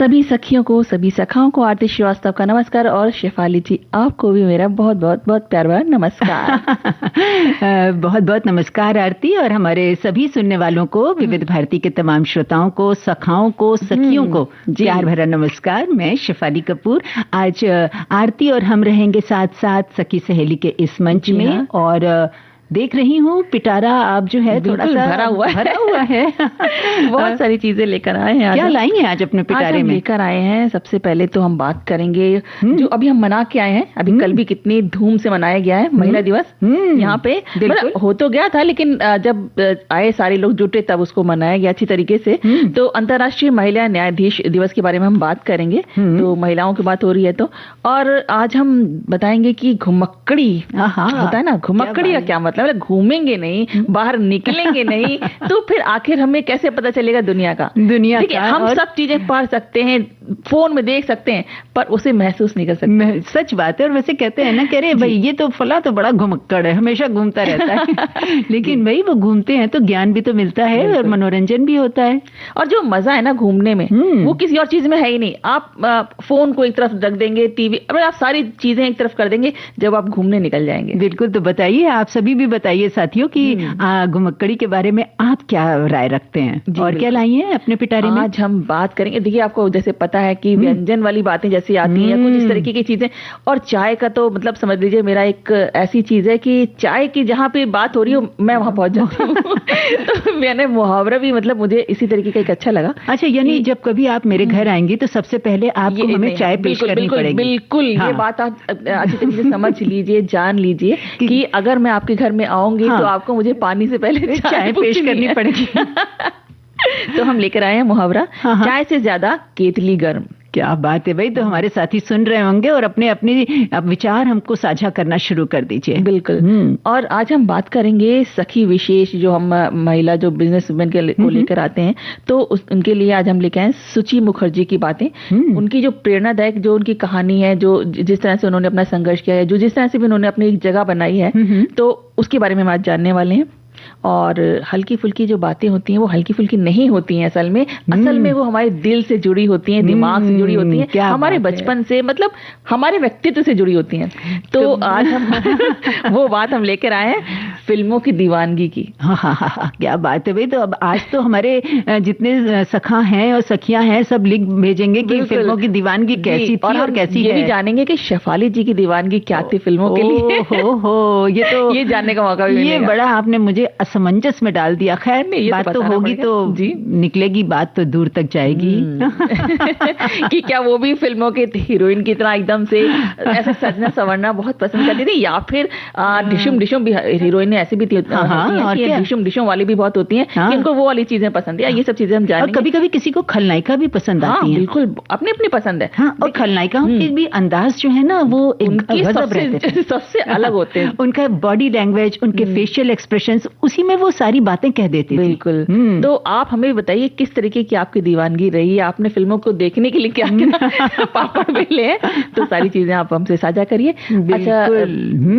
सभी सखियों को, सभी सखाओं को आरती श्रीवास्तव का नमस्कार और शेफाली जी आपको भी मेरा बहुत बहुत बहुत प्यार भरा नमस्कार। बहुत बहुत नमस्कार आरती, और हमारे सभी सुनने वालों को, विविध भारती के तमाम श्रोताओं को, सखाओं को, सखियों को प्यार भरा नमस्कार। मैं शेफाली कपूर। आज आरती और हम रहेंगे साथ साथ सखी सहेली के इस मंच में, और देख रही हूँ पिटारा आप जो है थोड़ा सा भरा हुआ है। बहुत सारी चीजें लेकर आए हैं। क्या लाई हैं आज अपने पिटारे में? लेकर आए हैं, सबसे पहले तो हम बात करेंगे जो अभी हम मना के आए हैं। अभी कल भी कितनी धूम से मनाया गया है महिला दिवस यहाँ पे। मतलब हो तो गया था, लेकिन जब आए सारे लोग जुटे तब उसको मनाया गया अच्छी तरीके से। तो अंतर्राष्ट्रीय महिला न्यायाधीश दिवस के बारे में हम बात करेंगे। तो महिलाओं की बात हो रही है तो, और आज हम बताएंगे कि घुमक्कड़ी होता है ना, घुमक्कड़ी का क्या मतलब। घूमेंगे नहीं, बाहर निकलेंगे नहीं, तो फिर आखिर हमें कैसे पता चलेगा दुनिया का। हम सब चीजें पढ़ सकते हैं, फोन में देख सकते हैं, पर उसे महसूस नहीं कर सकते। सच बात है। और वैसे कहते हैं ना, कह रहे भाई ये तो फला तो बड़ा घुमक्कड़ है, हमेशा घूमता रहता है। लेकिन भाई वो घूमते हैं तो ज्ञान भी तो मिलता है और मनोरंजन भी होता है। और जो मजा है ना घूमने में, वो किसी और चीज में है ही नहीं। आप फोन को एक तरफ रख देंगे, टीवी, आप सारी चीजें एक तरफ कर देंगे जब आप घूमने निकल जाएंगे। बिल्कुल। तो बताइए, आप सभी भी बताइए साथियों कि घुमक्कड़ी के बारे में आप क्या राय रखते हैं और क्या लाई हैं अपने पिटारे में? आज हम बात करेंगे, देखिए आपको जैसे पता है कि व्यंजन वाली बातें जैसी आती हैं या कुछ इस तरीके की चीजें। और चाय का तो मतलब समझ लीजिए मेरा एक ऐसी चीज है कि चाय की जहां पे बात हो रही हो मैं वहां पहुंच जाती हूँ। तो मैंने मुहावरा भी, मतलब मुझे इसी तरीके का एक अच्छा लगा। अच्छा, यानी जब कभी आप मेरे घर आएंगी तो सबसे पहले आपको हमें चाय पेश करनी पड़ेगी। बिल्कुल। ये बात आप अच्छी तरीके से समझ लीजिए, जान लीजिए कि अगर मैं आपके घर में आऊंगी तो आपको मुझे पानी से पहले चाय पेश करनी पड़ेगी। तो हम लेकर आए हैं मुहावरा, चाय से ज्यादा केतली गर्म। क्या बात है भाई। तो हमारे साथी सुन रहे होंगे और अपने अपने विचार हमको साझा करना शुरू कर दीजिए। बिल्कुल। और आज हम बात करेंगे सखी विशेष, जो हम महिला जो बिजनेस वुमेन को लेकर आते हैं, तो उनके लिए आज हम लेकर आए सुची मुखर्जी की बातें। उनकी जो प्रेरणादायक जो उनकी कहानी है, जो जिस तरह से उन्होंने अपना संघर्ष किया है, जो जिस तरह से भी उन्होंने अपनी एक जगह बनाई है, तो उसके बारे में हम आज जानने वाले हैं। और हल्की फुल्की जो बातें होती हैं वो हल्की फुल्की नहीं होती हैं असल में वो हमारे दिल से जुड़ी होती हैं, दिमाग से जुड़ी होती हैं, हमारे बचपन से, मतलब हमारे व्यक्तित्व से जुड़ी होती हैं। तो आज हम वो बात हम लेकर आए हैं फिल्मों की दीवानगी की। क्या बात है भाई। तो अब आज तो हमारे जितने सखा हैं और सखियां हैं सब लिख भेजेंगे कि फिल्मों की दीवानगी कैसी थी और कैसी है। ये भी जानेंगे कि शेफाली जी की दीवानगी क्या थी फिल्मों के लिए। ये जानने का मौका भी मिलेगा। ये बड़ा आपने मुझे असमंजस में डाल दिया। खैर नहीं, बात तो होगी तो निकलेगी, बात तो दूर तक जाएगी। कि क्या वो भी फिल्मों के हीरोइन की तरह एकदम से ऐसे सजना संवरना बहुत पसंद करती थी, या फिर डिशुम डिशुम भी हीरोइन ऐसी भी थी, डिशुम डिशुम वाली भी बहुत होती हैं, इनको वो वाली चीजें पसंद है। ये सब चीजें हम जानेंगे। कभी कभी किसी को खलनायिका भी पसंद आती है। बिल्कुल, अपनी अपनी पसंद है। और खलनायिकाओं के भी अंदाज जो है ना, वो सबसे अलग होते हैं। उनका बॉडी लैंग्वेज, उनके फेशियल एक्सप्रेशंस, उसी में वो सारी बातें कह देती थी। बिल्कुल। तो आप हमें बताइए किस तरीके की आपकी दीवानगी रही है, आपने फिल्मों को देखने के लिए क्या क्या पापड़ बेले हैं, तो सारी चीजें आप हमसे साझा करिए। अच्छा,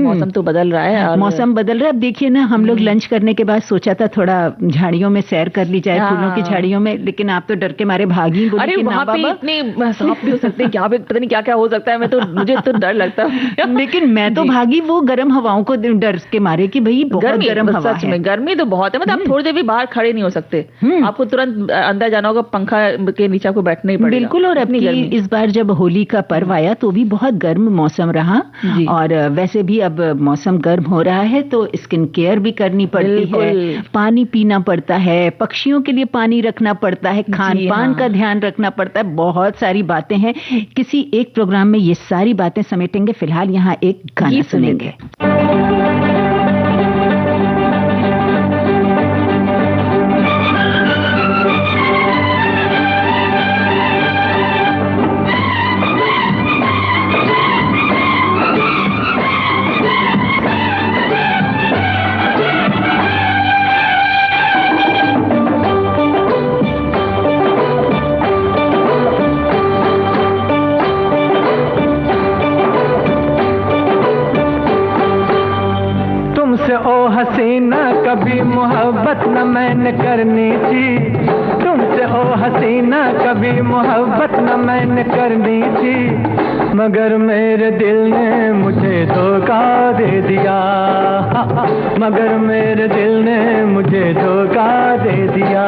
मौसम तो बदल रहा है। मौसम बदल रहा है। अब देखिए ना, हम लोग लंच करने के बाद सोचा था थोड़ा झाड़ियों में सैर कर ली जाए, फूलों की झाड़ियों में, लेकिन आप तो डर के मारे भागी। अरे वहाँ पे इतने सांप भी हो सकते हैं, क्या पता नहीं क्या क्या हो सकता है। मुझे तो डर लगता है। लेकिन मैं तो भागी वो गर्म हवाओं को डर के मारे कि भाई बहुत गर्म हवा है। सच में गर्मी तो बहुत है, मतलब आप थोड़ी देर भी बाहर खड़े नहीं हो सकते। आपको तुरंत अंदर जाना होगा, पंखा के नीचे आपको बैठना ही पड़ेगा। बिल्कुल। और अपनी इस बार जब होली का पर्व आया तो भी बहुत गर्म मौसम रहा। और वैसे भी अब मौसम गर्म हो रहा है तो स्किन केयर भी करनी पड़ती है, पानी पीना पड़ता है, पक्षियों के लिए पानी रखना पड़ता है, खान पान का ध्यान रखना पड़ता है, बहुत सारी बातें हैं। किसी एक प्रोग्राम में ये सारी बातें समेटेंगे। फिलहाल यहाँ एक गाना सुनेंगे। ओ हसीना कभी मोहब्बत न मैंने करनी थी, तुमसे ओ हसीना कभी मोहब्बत न मैंने करनी थी, मगर मेरे दिल ने मुझे धोखा दे दिया, मगर मेरे दिल ने मुझे धोखा दे दिया।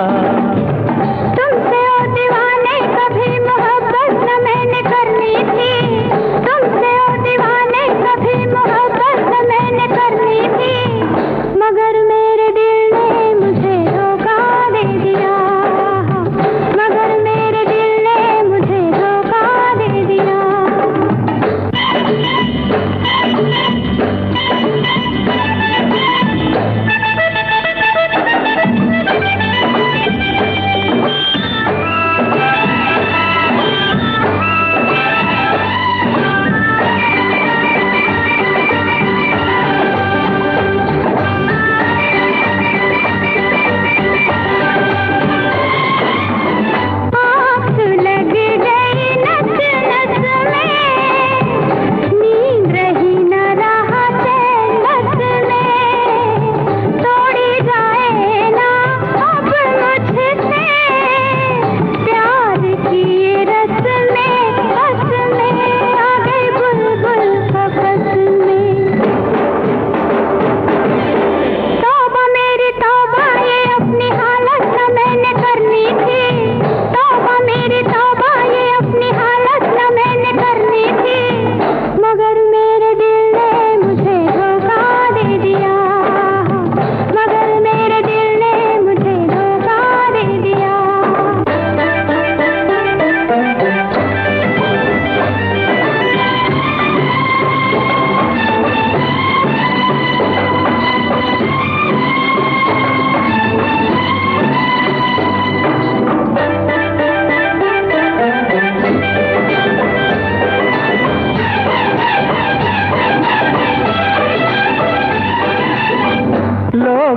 तुमसे ओ दीवाने कभी मोहब्बत न मैंने करनी थी, तुमसे ओ दीवाने कभी मोहब्बत न मैंने करनी थी, मगर मेरे दिल ने मुझे धोखा दे दिया, मगर मेरे दिल ने मुझे धोखा दे दिया।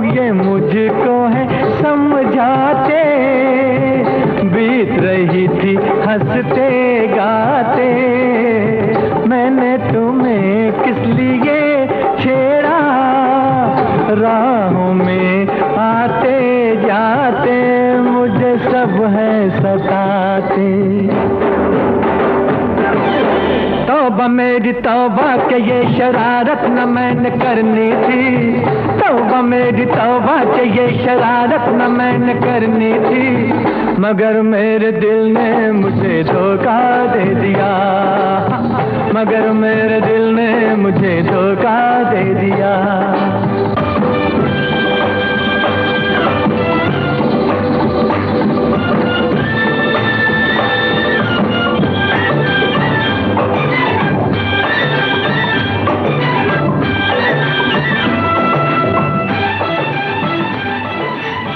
ये मुझको है समझाते, बीत रही थी हंसते गाते, मैंने तुम्हें किस लिए छेड़ा, राहों में आते जाते मुझे सब है सताते। तौबा मेरी तौबा के ये शरारत न मैंने करनी थी, तौबा मेरी तौबा के ये शरारत न मैंने करनी थी, मगर मेरे दिल ने मुझे धोखा दे दिया, मगर मेरे दिल ने मुझे धोखा दे दिया।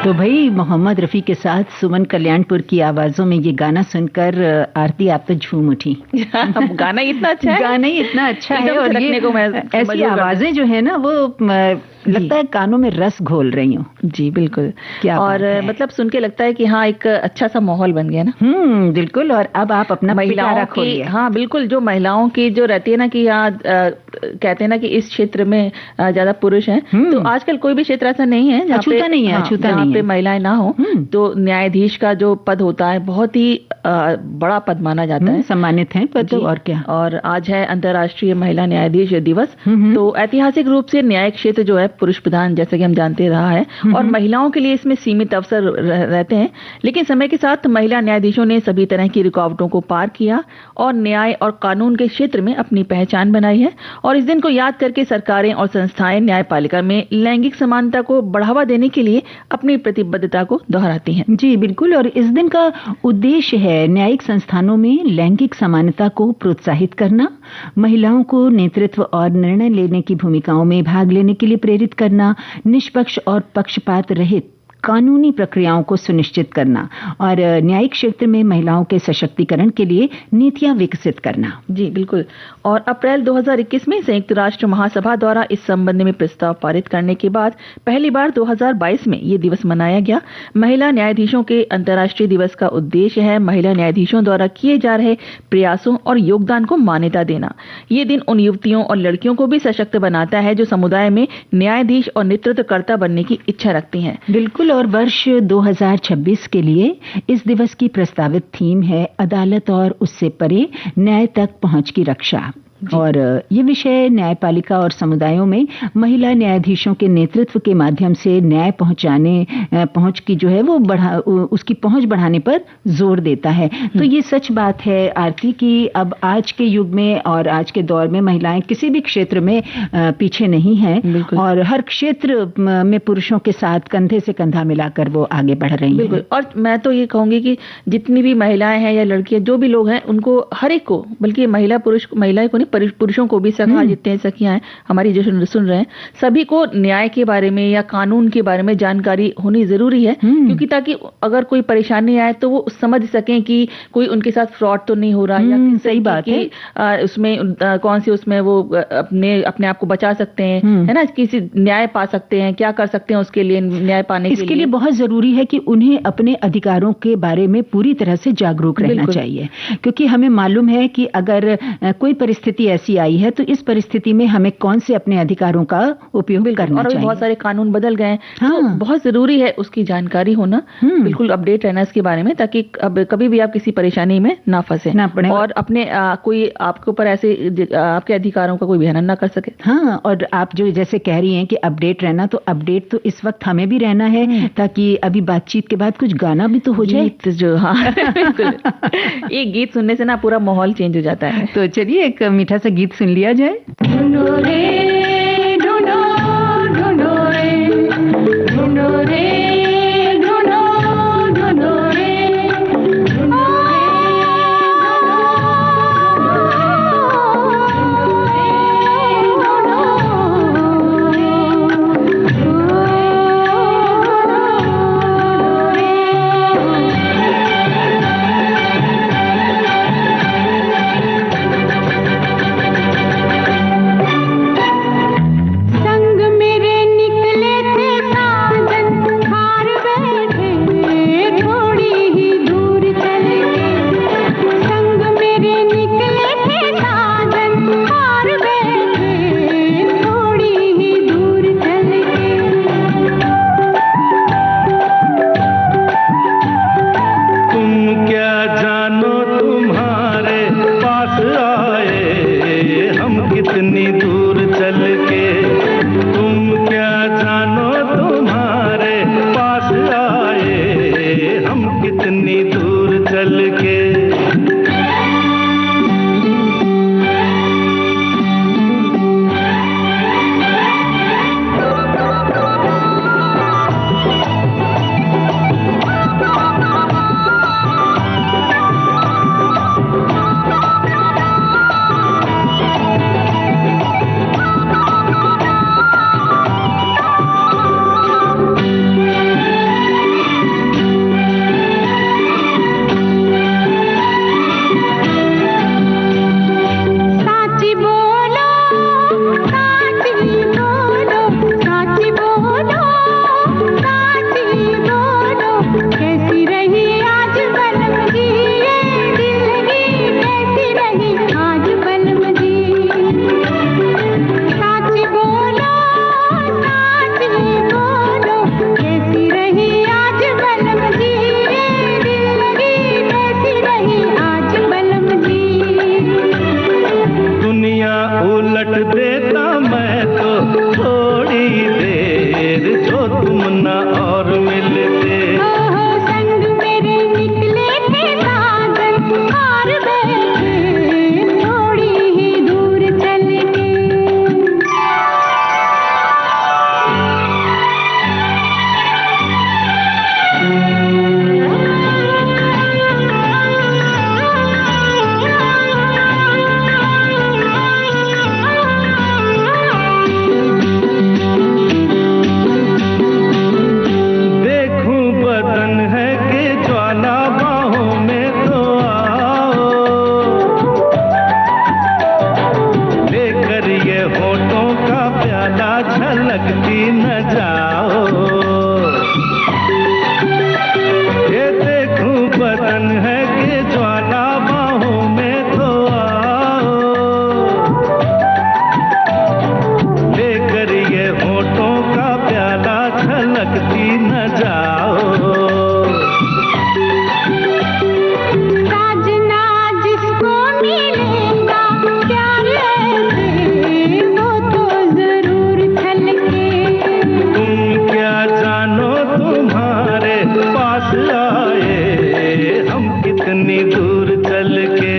तो भाई मोहम्मद रफ़ी के साथ सुमन कल्याणपुर की आवाज़ों में ये गाना सुनकर आरती आप तो झूम उठी। गाना ही इतना अच्छा है, गाना ही इतना अच्छा है, और ये ऐसी आवाज़ें जो है ना वो लगता है कानों में रस घोल रही हूँ। जी बिल्कुल, क्या और मतलब सुन के लगता है कि हाँ एक अच्छा सा माहौल बन गया ना। बिल्कुल। और अब आप अपना महिलाओं की, हाँ बिल्कुल, जो महिलाओं की जो रहती है ना कि यहाँ कहते हैं ना कि इस क्षेत्र में ज्यादा पुरुष हैं, तो आजकल कोई भी क्षेत्र ऐसा नहीं है जहाँ पे महिलाएं ना हो। तो न्यायाधीश का जो पद होता है बहुत ही बड़ा पद माना जाता है, सम्मानित है पद। और क्या, और आज है अंतर्राष्ट्रीय महिला न्यायाधीश दिवस। तो ऐतिहासिक रूप से न्यायिक क्षेत्र जो है पुरुष प्रधान जैसे कि हम जानते रहा है, और महिलाओं के लिए इसमें सीमित अवसर रहते हैं, लेकिन समय के साथ महिला न्यायाधीशों ने सभी तरह की रुकावटों को पार किया और न्याय और कानून के क्षेत्र में अपनी पहचान बनाई है। और इस दिन को याद करके सरकारें और संस्थाएं न्यायपालिका में लैंगिक समानता को बढ़ावा देने के लिए अपनी प्रतिबद्धता को दोहराती हैं। जी बिल्कुल। और इस दिन का उद्देश्य है न्यायिक संस्थानों में लैंगिक समानता को प्रोत्साहित करना, महिलाओं को नेतृत्व और निर्णय लेने की भूमिकाओं में भाग लेने के लिए प्रेरित करना, निष्पक्ष और पक्षपात रहित कानूनी प्रक्रियाओं को सुनिश्चित करना और न्यायिक क्षेत्र में महिलाओं के सशक्तिकरण के लिए नीतियां विकसित करना। जी बिल्कुल। और अप्रैल 2021 में संयुक्त राष्ट्र महासभा द्वारा इस संबंध में प्रस्ताव पारित करने के बाद पहली बार 2022 में ये दिवस मनाया गया। महिला न्यायाधीशों के अंतर्राष्ट्रीय दिवस का उद्देश्य है महिला न्यायाधीशों द्वारा किए जा रहे प्रयासों और योगदान को मान्यता देना। ये दिन उन युवतियों और लड़कियों को भी सशक्त बनाता है जो समुदाय में न्यायाधीश और नेतृत्वकर्ता बनने की इच्छा रखती हैं। बिल्कुल। और वर्ष 2026 के लिए इस दिवस की प्रस्तावित थीम है अदालत और उससे परे न्याय तक पहुंच की रक्षा। और ये विषय न्यायपालिका और समुदायों में महिला न्यायाधीशों के नेतृत्व के माध्यम से न्याय पहुंच की जो है वो उसकी पहुंच बढ़ाने पर जोर देता है। तो ये सच बात है आरती कि अब आज के युग में और आज के दौर में महिलाएं किसी भी क्षेत्र में पीछे नहीं हैं और हर क्षेत्र में पुरुषों के साथ कंधे से कंधा मिलाकर वो आगे बढ़ रही हैं। और मैं तो ये कहूंगी कि जितनी भी महिलाएं हैं या लड़कियां जो भी लोग हैं उनको हर एक को, बल्कि महिलाएं को नहीं पुरुषों को भी, सखा जितने सखियां हैं हमारी जो सुन रहे हैं सभी को न्याय के बारे में या कानून के बारे में जानकारी होनी जरूरी है। क्योंकि ताकि अगर कोई परेशानी आए तो वो समझ सकें कि कोई उनके साथ फ्रॉड तो नहीं हो रहा या सही बात है उसमें कौन सी उसमें वो अपने आप को बचा सकते हैं, है ना, किसी न्याय पा सकते हैं, क्या कर सकते हैं उसके लिए न्याय पाने के लिए। इसके लिए बहुत जरूरी है कि उन्हें अपने अधिकारों के बारे में पूरी तरह से जागरूक रहना चाहिए। क्योंकि हमें मालूम है कि अगर कोई परिस्थिति ऐसी आई है तो इस परिस्थिति में हमें कौन से अपने अधिकारों का उपयोग करना चाहिए। बहुत सारे कानून बदल गए हैं। तो बहुत जरूरी है उसकी जानकारी होना, बिल्कुल अपडेट रहना इसके बारे में, ताकि अब कभी भी आप किसी परेशानी में ना फंसे ना पड़े और अपने कोई आपके ऊपर ऐसे आपके अधिकारों का कोई बयान ना कर सके। हाँ, और आप जो जैसे कह रही हैं कि अपडेट रहना, तो अपडेट तो इस वक्त हमें भी रहना है ताकि अभी बातचीत के बाद कुछ गाना भी तो हो जाए। जो एक गीत सुनने से ना पूरा माहौल चेंज हो जाता है। तो चलिए एक मीठा सा गीत सुन लिया जाए। ढूंढो रे ढूंढो ढूंढो रे ढूंढो रे ढूंढो ढूंढो रे प्याला छलकती न जाओ, ये देखूं बदन है कि ज्वाला बाहों में तो आओ, लेकर ये होठों का प्याला छलकती न जाओ। कितनी दूर चल के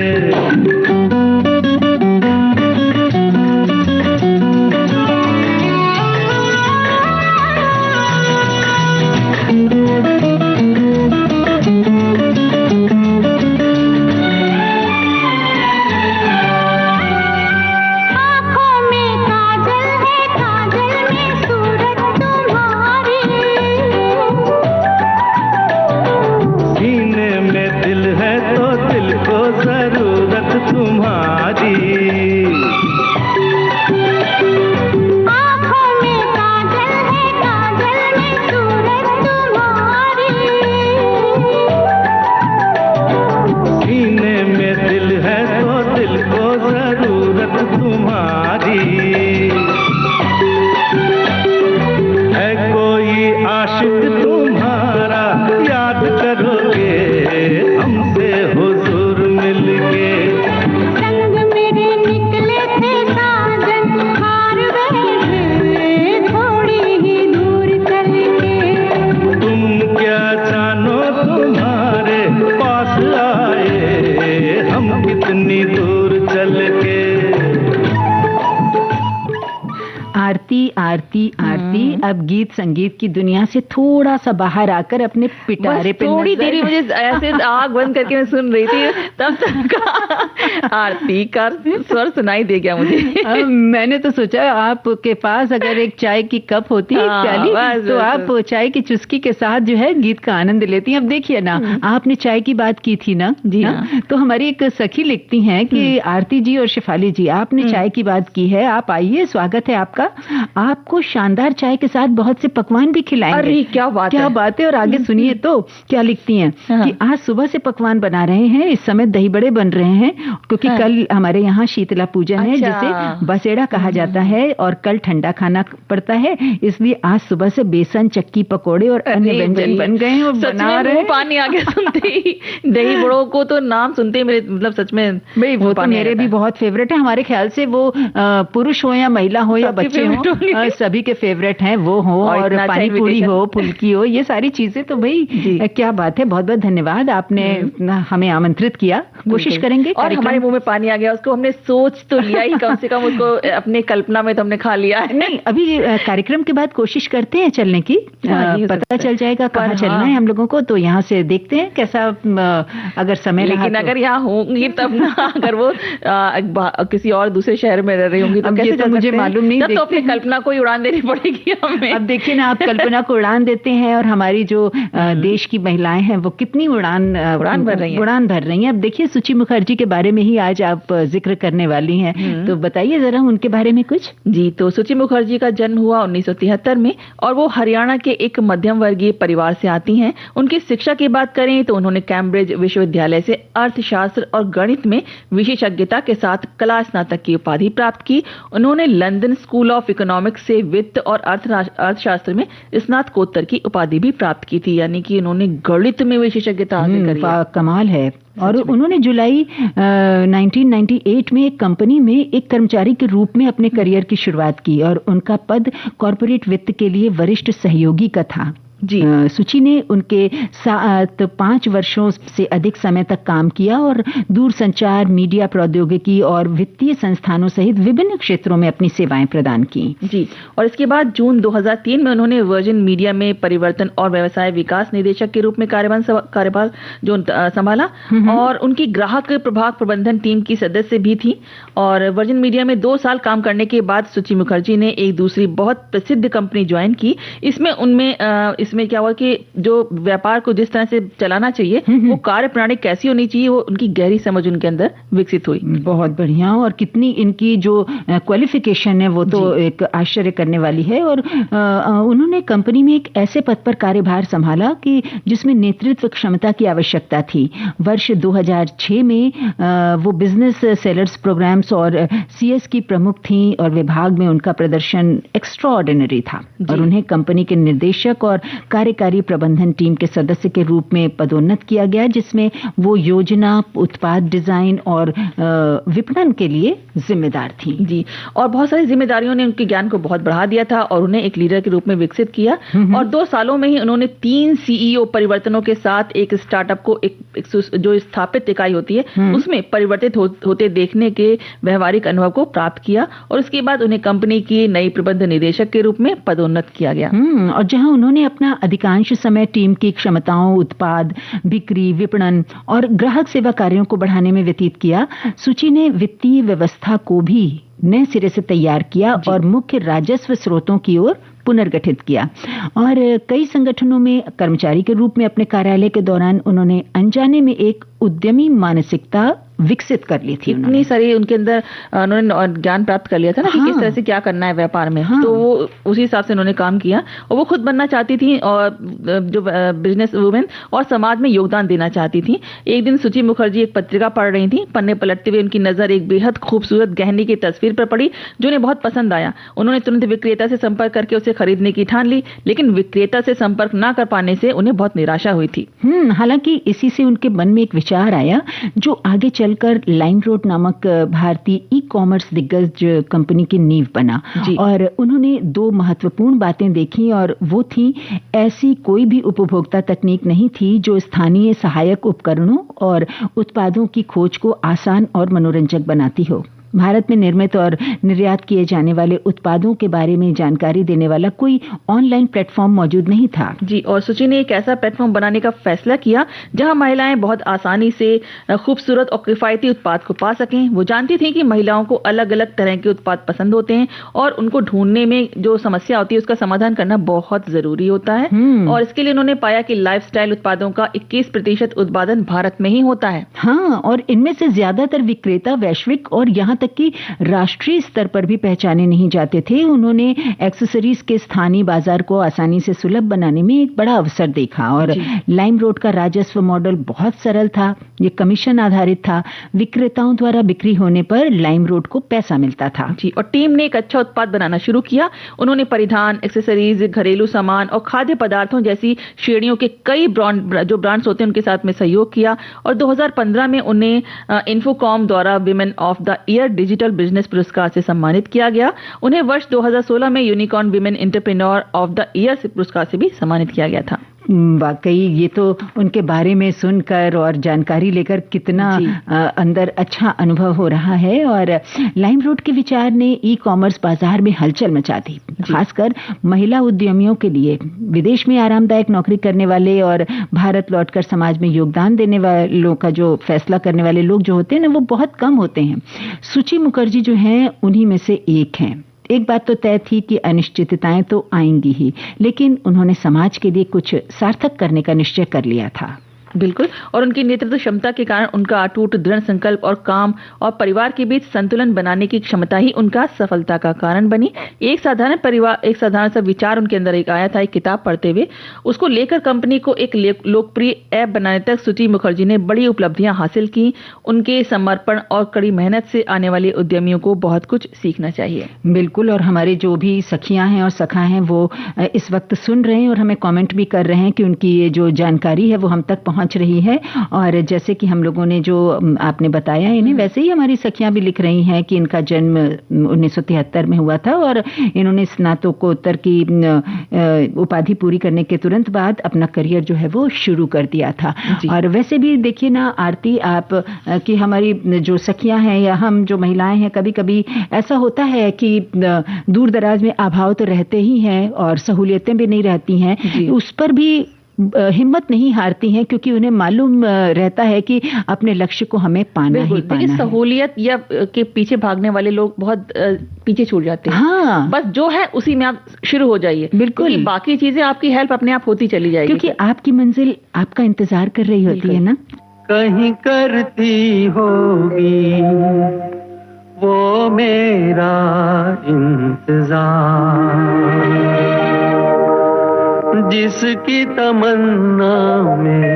आरती अब गीत संगीत की दुनिया से थोड़ा सा बाहर आकर अपने पिटारे पे थोड़ी देरी मुझे ऐसे आग बंद करके मैं सुन रही थी, तब तक आरती का स्वर सुनाई दे गया मुझे। मैंने तो सोचा आपके पास अगर एक चाय की कप होती है प्याली, तो आप चाय की चुस्की के साथ जो है गीत का आनंद लेती हैं। अब देखिए ना, आपने चाय की बात की थी ना जी, हाँ? तो हमारी एक सखी लिखती हैं कि आरती जी और शिफाली जी, आपने चाय की बात की है, आप आइए, स्वागत है आपका, आपको शानदार चाय के साथ बहुत से पकवान भी खिलाएंगे। अरे क्या बात है। और आगे सुनिए तो क्या लिखती हैं कि आज सुबह से पकवान बना रहे हैं, इस समय दही बड़े बन रहे हैं, क्योंकि कल हमारे यहाँ शीतला पूजन है, जिसे बसेड़ा कहा जाता है, और कल ठंडा खाना पड़ता है, इसलिए आज सुबह से बेसन, चक्की, पकौड़े और अन्य व्यंजन बन गए हैं और बना रहे हैं। पानी आ गया सुनते ही। दही बड़ों को तो नाम सुनते ही मेरे मतलब सच में भाई वो तो मेरे भी बहुत फेवरेट है। हमारे ख्याल से वो पुरुष हो या महिला हो या बच्चे हो, सभी के फेवरेट हैं वो हो, और पानी पूरी हो, फुल्की हो, ये सारी चीजें तो भाई क्या बात है। बहुत बहुत धन्यवाद, आपने हमें आमंत्रित किया, कोशिश करेंगे। और हमारे मुंह में पानी आ गया, उसको हमने सोच तो लिया ही, कम से कम उसको अपने कल्पना में तो हमने खा लिया है। नहीं, अभी कार्यक्रम के बाद कोशिश करते हैं चलने की, पता चल जाएगा कहाँ चलना है हम लोगों को, तो यहाँ से देखते हैं कैसा अगर समय रहा। लेकिन अगर यहाँ होंगी तब ना, अगर वो किसी और दूसरे शहर में रह रही होंगी तो कैसे तो मुझे मालूम नहीं, तो अपनी कल्पना को उड़ान देनी पड़ेगी हमें। अब देखिए ना, आप कल्पना को उड़ान देते हैं और हमारी जो देश की महिलाएं हैं वो कितनी उड़ान भर रही हैं। अब देखिए, सुचि मुखर्जी के बारे में ही आज आप जिक्र करने वाली हैं, तो बताइए जरा उनके बारे में कुछ। जी, तो सुचि मुखर्जी का जन्म हुआ 1973 में, और वो हरियाणा के एक मध्यम वर्गीय परिवार से आती हैं। उनकी शिक्षा की बात करें तो उन्होंने कैम्ब्रिज विश्वविद्यालय से अर्थशास्त्र और गणित में विशेषज्ञता के साथ कला स्नातक की उपाधि प्राप्त की। उन्होंने लंदन स्कूल ऑफ इकोनॉमिक्स से वित्त और अर्थशास्त्र में स्नातकोत्तर की उपाधि भी प्राप्त की थी, यानी कि उन्होंने गणित में विशेषज्ञता हासिल करी। कमाल है। और उन्होंने जुलाई 1998 में एक कंपनी में एक कर्मचारी के रूप में अपने करियर की शुरुआत की, और उनका पद कॉर्पोरेट वित्त के लिए वरिष्ठ सहयोगी का था। जी, सुचि ने उनके साथ 5 वर्षों से अधिक समय तक काम किया और दूरसंचार, मीडिया प्रौद्योगिकी और वित्तीय संस्थानों सहित विभिन्न क्षेत्रों में अपनी सेवाएं प्रदान की। जी, और इसके बाद जून 2003 में उन्होंने वर्जिन मीडिया में परिवर्तन और व्यवसाय विकास निदेशक के रूप में कार्यभार जो संभाला, और उनकी ग्राहक प्रभाग प्रबंधन टीम की सदस्य भी थी। और वर्जिन मीडिया में 2 साल काम करने के बाद सुचि मुखर्जी ने एक दूसरी बहुत प्रसिद्ध कंपनी ज्वाइन की। इसमें इसमें क्या हुआ कि जो व्यापार को जिस तरह से चलाना चाहिए वो कार्य प्रणाली कैसी होनी चाहिए, वो उनकी गहरी समझ उनके अंदर विकसित हुई। बहुत बढ़िया। और कितनी इनकी जो क्वालिफिकेशन है वो तो एक आश्चर्य करने वाली है। और उन्होंने कंपनी में एक ऐसे पद पर कार्यभार संभाला कि जिसमें नेतृत्व क्षमता की आवश्यकता थी। वर्ष 2006 में वो बिजनेस सेलर्स प्रोग्राम्स और सीएस की प्रमुख थी और विभाग में उनका प्रदर्शन एक्स्ट्राऑर्डिनरी था और उन्हें कंपनी के निर्देशक और कार्यकारी प्रबंधन टीम के सदस्य के रूप में पदोन्नत किया गया, जिसमें वो योजना, उत्पाद डिजाइन और विपणन के लिए जिम्मेदार थी। जी, और बहुत सारी जिम्मेदारियों ने उनके ज्ञान को बहुत बढ़ा दिया था और उन्हें एक लीडर के रूप में विकसित किया। और 2 सालों में ही उन्होंने 3 सीईओ परिवर्तनों के साथ एक स्टार्टअप को एक जो स्थापित इकाई होती है उसमें परिवर्तित होते देखने के व्यवहारिक अनुभव को प्राप्त किया और उसके बाद उन्हें कंपनी की नई प्रबंध निदेशक के रूप में पदोन्नत किया गया। और जहां उन्होंने अपना अधिकांश समय टीम की क्षमताओं, उत्पाद बिक्री, विपणन और ग्राहक सेवा कार्यों को बढ़ाने में व्यतीत किया, सूची ने वित्तीय व्यवस्था को भी नए सिरे से तैयार किया और मुख्य राजस्व स्रोतों की ओर पुनर्गठित किया। और कई संगठनों में कर्मचारी के रूप में अपने कार्यालय के दौरान उन्होंने अनजाने में एक उद्यमी मानसिकता विकसित कर ली थी। इतनी सारी उनके अंदर उन्होंने ज्ञान प्राप्त कर लिया था ना कि किस तरह से क्या करना है व्यापार में। तो वो उसी हिसाब से उन्होंने काम किया और वो खुद बनना चाहती थी और जो बिजनेस वुमेन और समाज में योगदान देना चाहती थी। एक दिन सुची मुखर्जी एक पत्रिका पढ़ रही थी। पन्ने पलटते हुए उनकी नजर एक बेहद खूबसूरत गहने की तस्वीर पर पड़ी जो उन्हें बहुत पसंद आया। उन्होंने तुरंत विक्रेता से संपर्क करके उसे खरीदने की ठान ली, लेकिन विक्रेता से संपर्क न कर पाने से उन्हें बहुत निराशा हुई थी। हालांकि इसी से उनके मन में एक विचार आया जो आगे चलकर लाइमरोड नामक भारतीय ई कॉमर्स दिग्गज कंपनी की नींव बना। और उन्होंने 2 महत्वपूर्ण बातें देखी और वो थी, ऐसी कोई भी उपभोक्ता तकनीक नहीं थी जो स्थानीय सहायक उपकरणों और उत्पादों की खोज को आसान और मनोरंजक बनाती हो। भारत में निर्मित और निर्यात किए जाने वाले उत्पादों के बारे में जानकारी देने वाला कोई ऑनलाइन प्लेटफॉर्म मौजूद नहीं था। जी, और सुची ने एक ऐसा प्लेटफॉर्म बनाने का फैसला किया जहां महिलाएं बहुत आसानी से खूबसूरत और किफायती उत्पाद को पा सकें। वो जानती थी कि महिलाओं को अलग अलग तरह के उत्पाद पसंद होते हैं और उनको ढूंढने में जो समस्या होती है उसका समाधान करना बहुत जरूरी होता है। और इसके लिए उन्होंने पाया कि लाइफस्टाइल उत्पादों का 21% उत्पादन भारत में ही होता है। हाँ, और इनमें से ज्यादातर विक्रेता वैश्विक और यहाँ कि राष्ट्रीय स्तर पर भी पहचाने नहीं जाते थे। उन्होंने एक्सेसरीज के स्थानीय बाजार को आसानी से सुलभ बनाने में एक बड़ा अवसर देखा। और लाइमरोड का राजस्व मॉडल बहुत सरल था। ये कमीशन आधारित था। विक्रेताओं द्वारा बिक्री होने पर लाइमरोड को पैसा मिलता था। जी, और टीम ने एक अच्छा उत्पाद बनाना शुरू किया। उन्होंने परिधान, एक्सेसरीज, घरेलू सामान और खाद्य पदार्थों जैसी श्रेणियों के कई ब्रांड्स होते हैं उनके साथ में सहयोग किया। और 2015 में उन्हें इन्फोकॉम द्वारा women of the year digital business पुरस्कार से सम्मानित किया गया। उन्हें वर्ष 2016 में unicorn women entrepreneur of the year पुरस्कार से भी सम्मानित किया गया था। वाकई ये तो उनके बारे में सुनकर और जानकारी लेकर कितना अंदर अच्छा अनुभव हो रहा है। और लाइमरोड के विचार ने ई कॉमर्स बाजार में हलचल मचा दी, खासकर महिला उद्यमियों के लिए। विदेश में आरामदायक नौकरी करने वाले और भारत लौटकर समाज में योगदान देने वालों का जो फैसला करने वाले लोग जो होते हैं ना, वो बहुत कम होते हैं। सुची मुखर्जी जो हैं उन्हीं में से एक हैं। एक बात तो तय थी कि अनिश्चितताएं तो आएंगी ही, लेकिन उन्होंने समाज के लिए कुछ सार्थक करने का निश्चय कर लिया था। बिल्कुल, और उनकी नेतृत्व क्षमता के कारण उनका अटूट दृढ़ संकल्प और काम और परिवार के बीच संतुलन बनाने की क्षमता ही उनका सफलता का कारण बनी। एक साधारण सा विचार उनके अंदर एक आया था एक किताब पढ़ते हुए। उसको लेकर कंपनी को एक लोकप्रिय ऐप बनाने तक सुची मुखर्जी ने बड़ी उपलब्धियां हासिल की। उनके समर्पण और कड़ी मेहनत से आने वाले उद्यमियों को बहुत कुछ सीखना चाहिए। बिल्कुल, और हमारे जो भी सखियां हैं और सखा हैं वो इस वक्त सुन रहे हैं और हमें कॉमेंट भी कर रहे हैं कि उनकी ये जो जानकारी है वो हम तक पहुंच रही है। और जैसे कि हम लोगों ने जो आपने बताया इन्हें, वैसे ही हमारी सखियां भी लिख रही हैं कि इनका जन्म 1973 में हुआ था और इन्होंने स्नातकोत्तर की उपाधि पूरी करने के तुरंत बाद अपना करियर जो है वो शुरू कर दिया था। और वैसे भी देखिए ना आरती, आप कि हमारी जो सखियां हैं या हम जो महिलाएं हैं, कभी कभी ऐसा होता है कि दूर दराज में अभाव तो रहते ही हैं और सहूलियतें भी नहीं रहती हैं। उस पर भी हिम्मत नहीं हारती हैं, क्योंकि उन्हें मालूम रहता है कि अपने लक्ष्य को हमें पाना ही पाना है। सहूलियत या के पीछे भागने वाले लोग बहुत पीछे छूट जाते हैं। हाँ, बस जो है उसी में आप शुरू हो जाइए, बिल्कुल। बाकी चीजें आपकी हेल्प अपने आप होती चली जाएगी, क्योंकि आपकी मंजिल आपका इंतजार कर रही होती है ना। कहीं करती होगी वो मेरा इंतजार, जिसकी तमन्ना में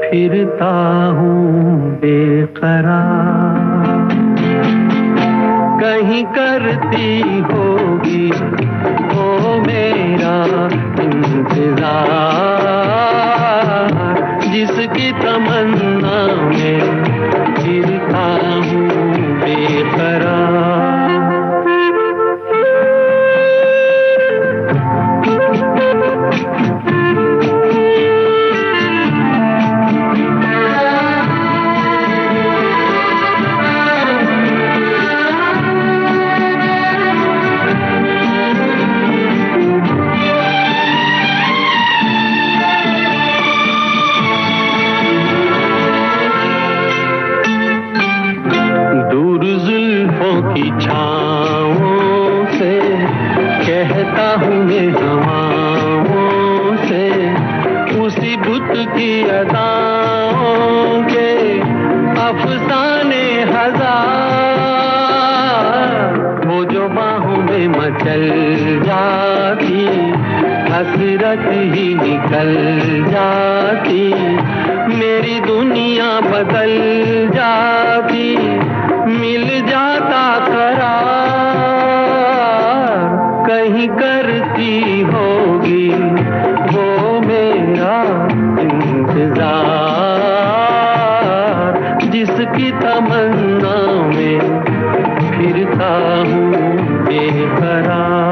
फिरता हूँ बेकरार। कहीं करती होगी वो मेरा इंतजार, जिसकी तमन्ना में फिरता हूँ बेकरार। की छाँवों से कहता हूँ मैं हवाओं से, उसी बुत की अदाओं के अफसाने हजार, वो जो बाहों में मचल जाती हसरत ही निकल जाती, मेरी दुनिया बदल जाती, मिल जाता करार। कहीं करती होगी वो मेरा इंतजार, जिसकी तमन्ना में फिरता हूँ बेकरार।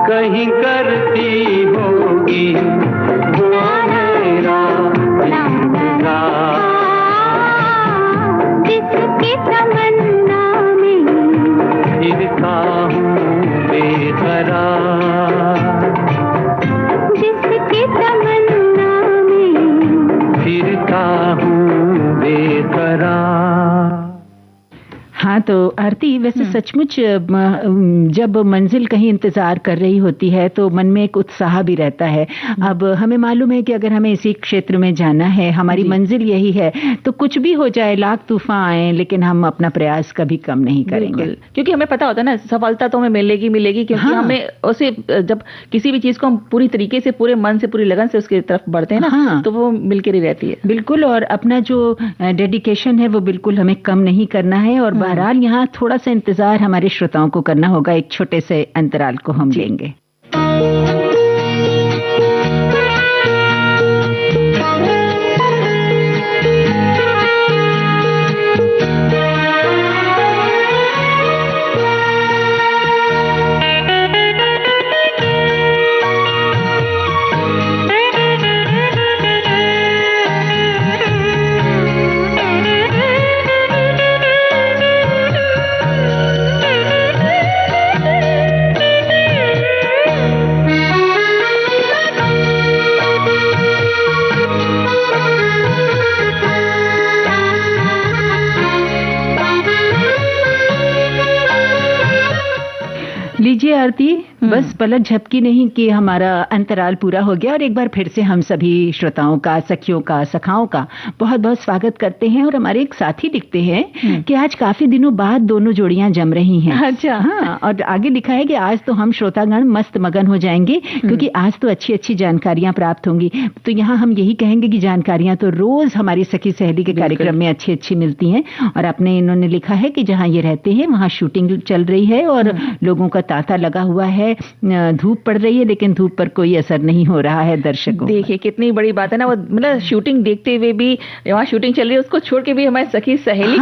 कहीं करती होगी वो मेरा इंतजार, जिसकी तमन्ना में फिरता हूँ बेकरार, जिसकी तमन्ना में फिरता हूँ बेकरार। हाँ, तो आरती, वैसे सचमुच जब मंजिल कहीं इंतजार कर रही होती है तो मन में एक उत्साह भी रहता है। अब हमें मालूम है कि अगर हमें इसी क्षेत्र में जाना है, हमारी मंजिल यही है, तो कुछ भी हो जाए, लाख तूफान आए, लेकिन हम अपना प्रयास कभी कम नहीं करेंगे, क्योंकि हमें पता होता है ना सफलता तो हमें मिलेगी मिलेगी, क्योंकि हमें उसे जब किसी भी चीज को हम पूरी तरीके से, पूरे मन से, पूरी लगन से उसकी तरफ बढ़ते हैं ना, तो वो मिलकर ही रहती है। बिल्कुल, और अपना जो डेडिकेशन है वो बिल्कुल हमें कम नहीं करना है। और बहरहाल यहाँ थोड़ा सा इंतजार हमारे श्रोताओं को करना होगा, एक छोटे से अंतराल को हम लेंगे। लीजिए आरती, बस पलक झपकी नहीं कि हमारा अंतराल पूरा हो गया और एक बार फिर से हम सभी श्रोताओं का, सखियों का, सखाओं का बहुत बहुत स्वागत करते हैं। और हमारे एक साथी लिखते हैं कि आज काफी दिनों बाद दोनों जोड़ियां जम रही हैं। अच्छा। हाँ, और आगे लिखा है कि आज तो हम श्रोतागण मस्त मगन हो जाएंगे क्योंकि आज तो अच्छी अच्छी जानकारियां प्राप्त होंगी। तो यहाँ हम यही कहेंगे कि जानकारियां तो रोज हमारी सखी सहेली के कार्यक्रम में अच्छी अच्छी मिलती हैं। और अपने इन्होंने लिखा है कि जहाँ ये रहते हैं वहाँ शूटिंग चल रही है और लोगों का तांता लगा हुआ है, धूप पड़ रही है लेकिन धूप पर कोई असर नहीं हो रहा है दर्शकों। देखिए कितनी बड़ी बात है ना, वो मतलब शूटिंग देखते हुए भी, वहाँ शूटिंग चल रही है उसको छोड़ के भी हमारी सखी सहेली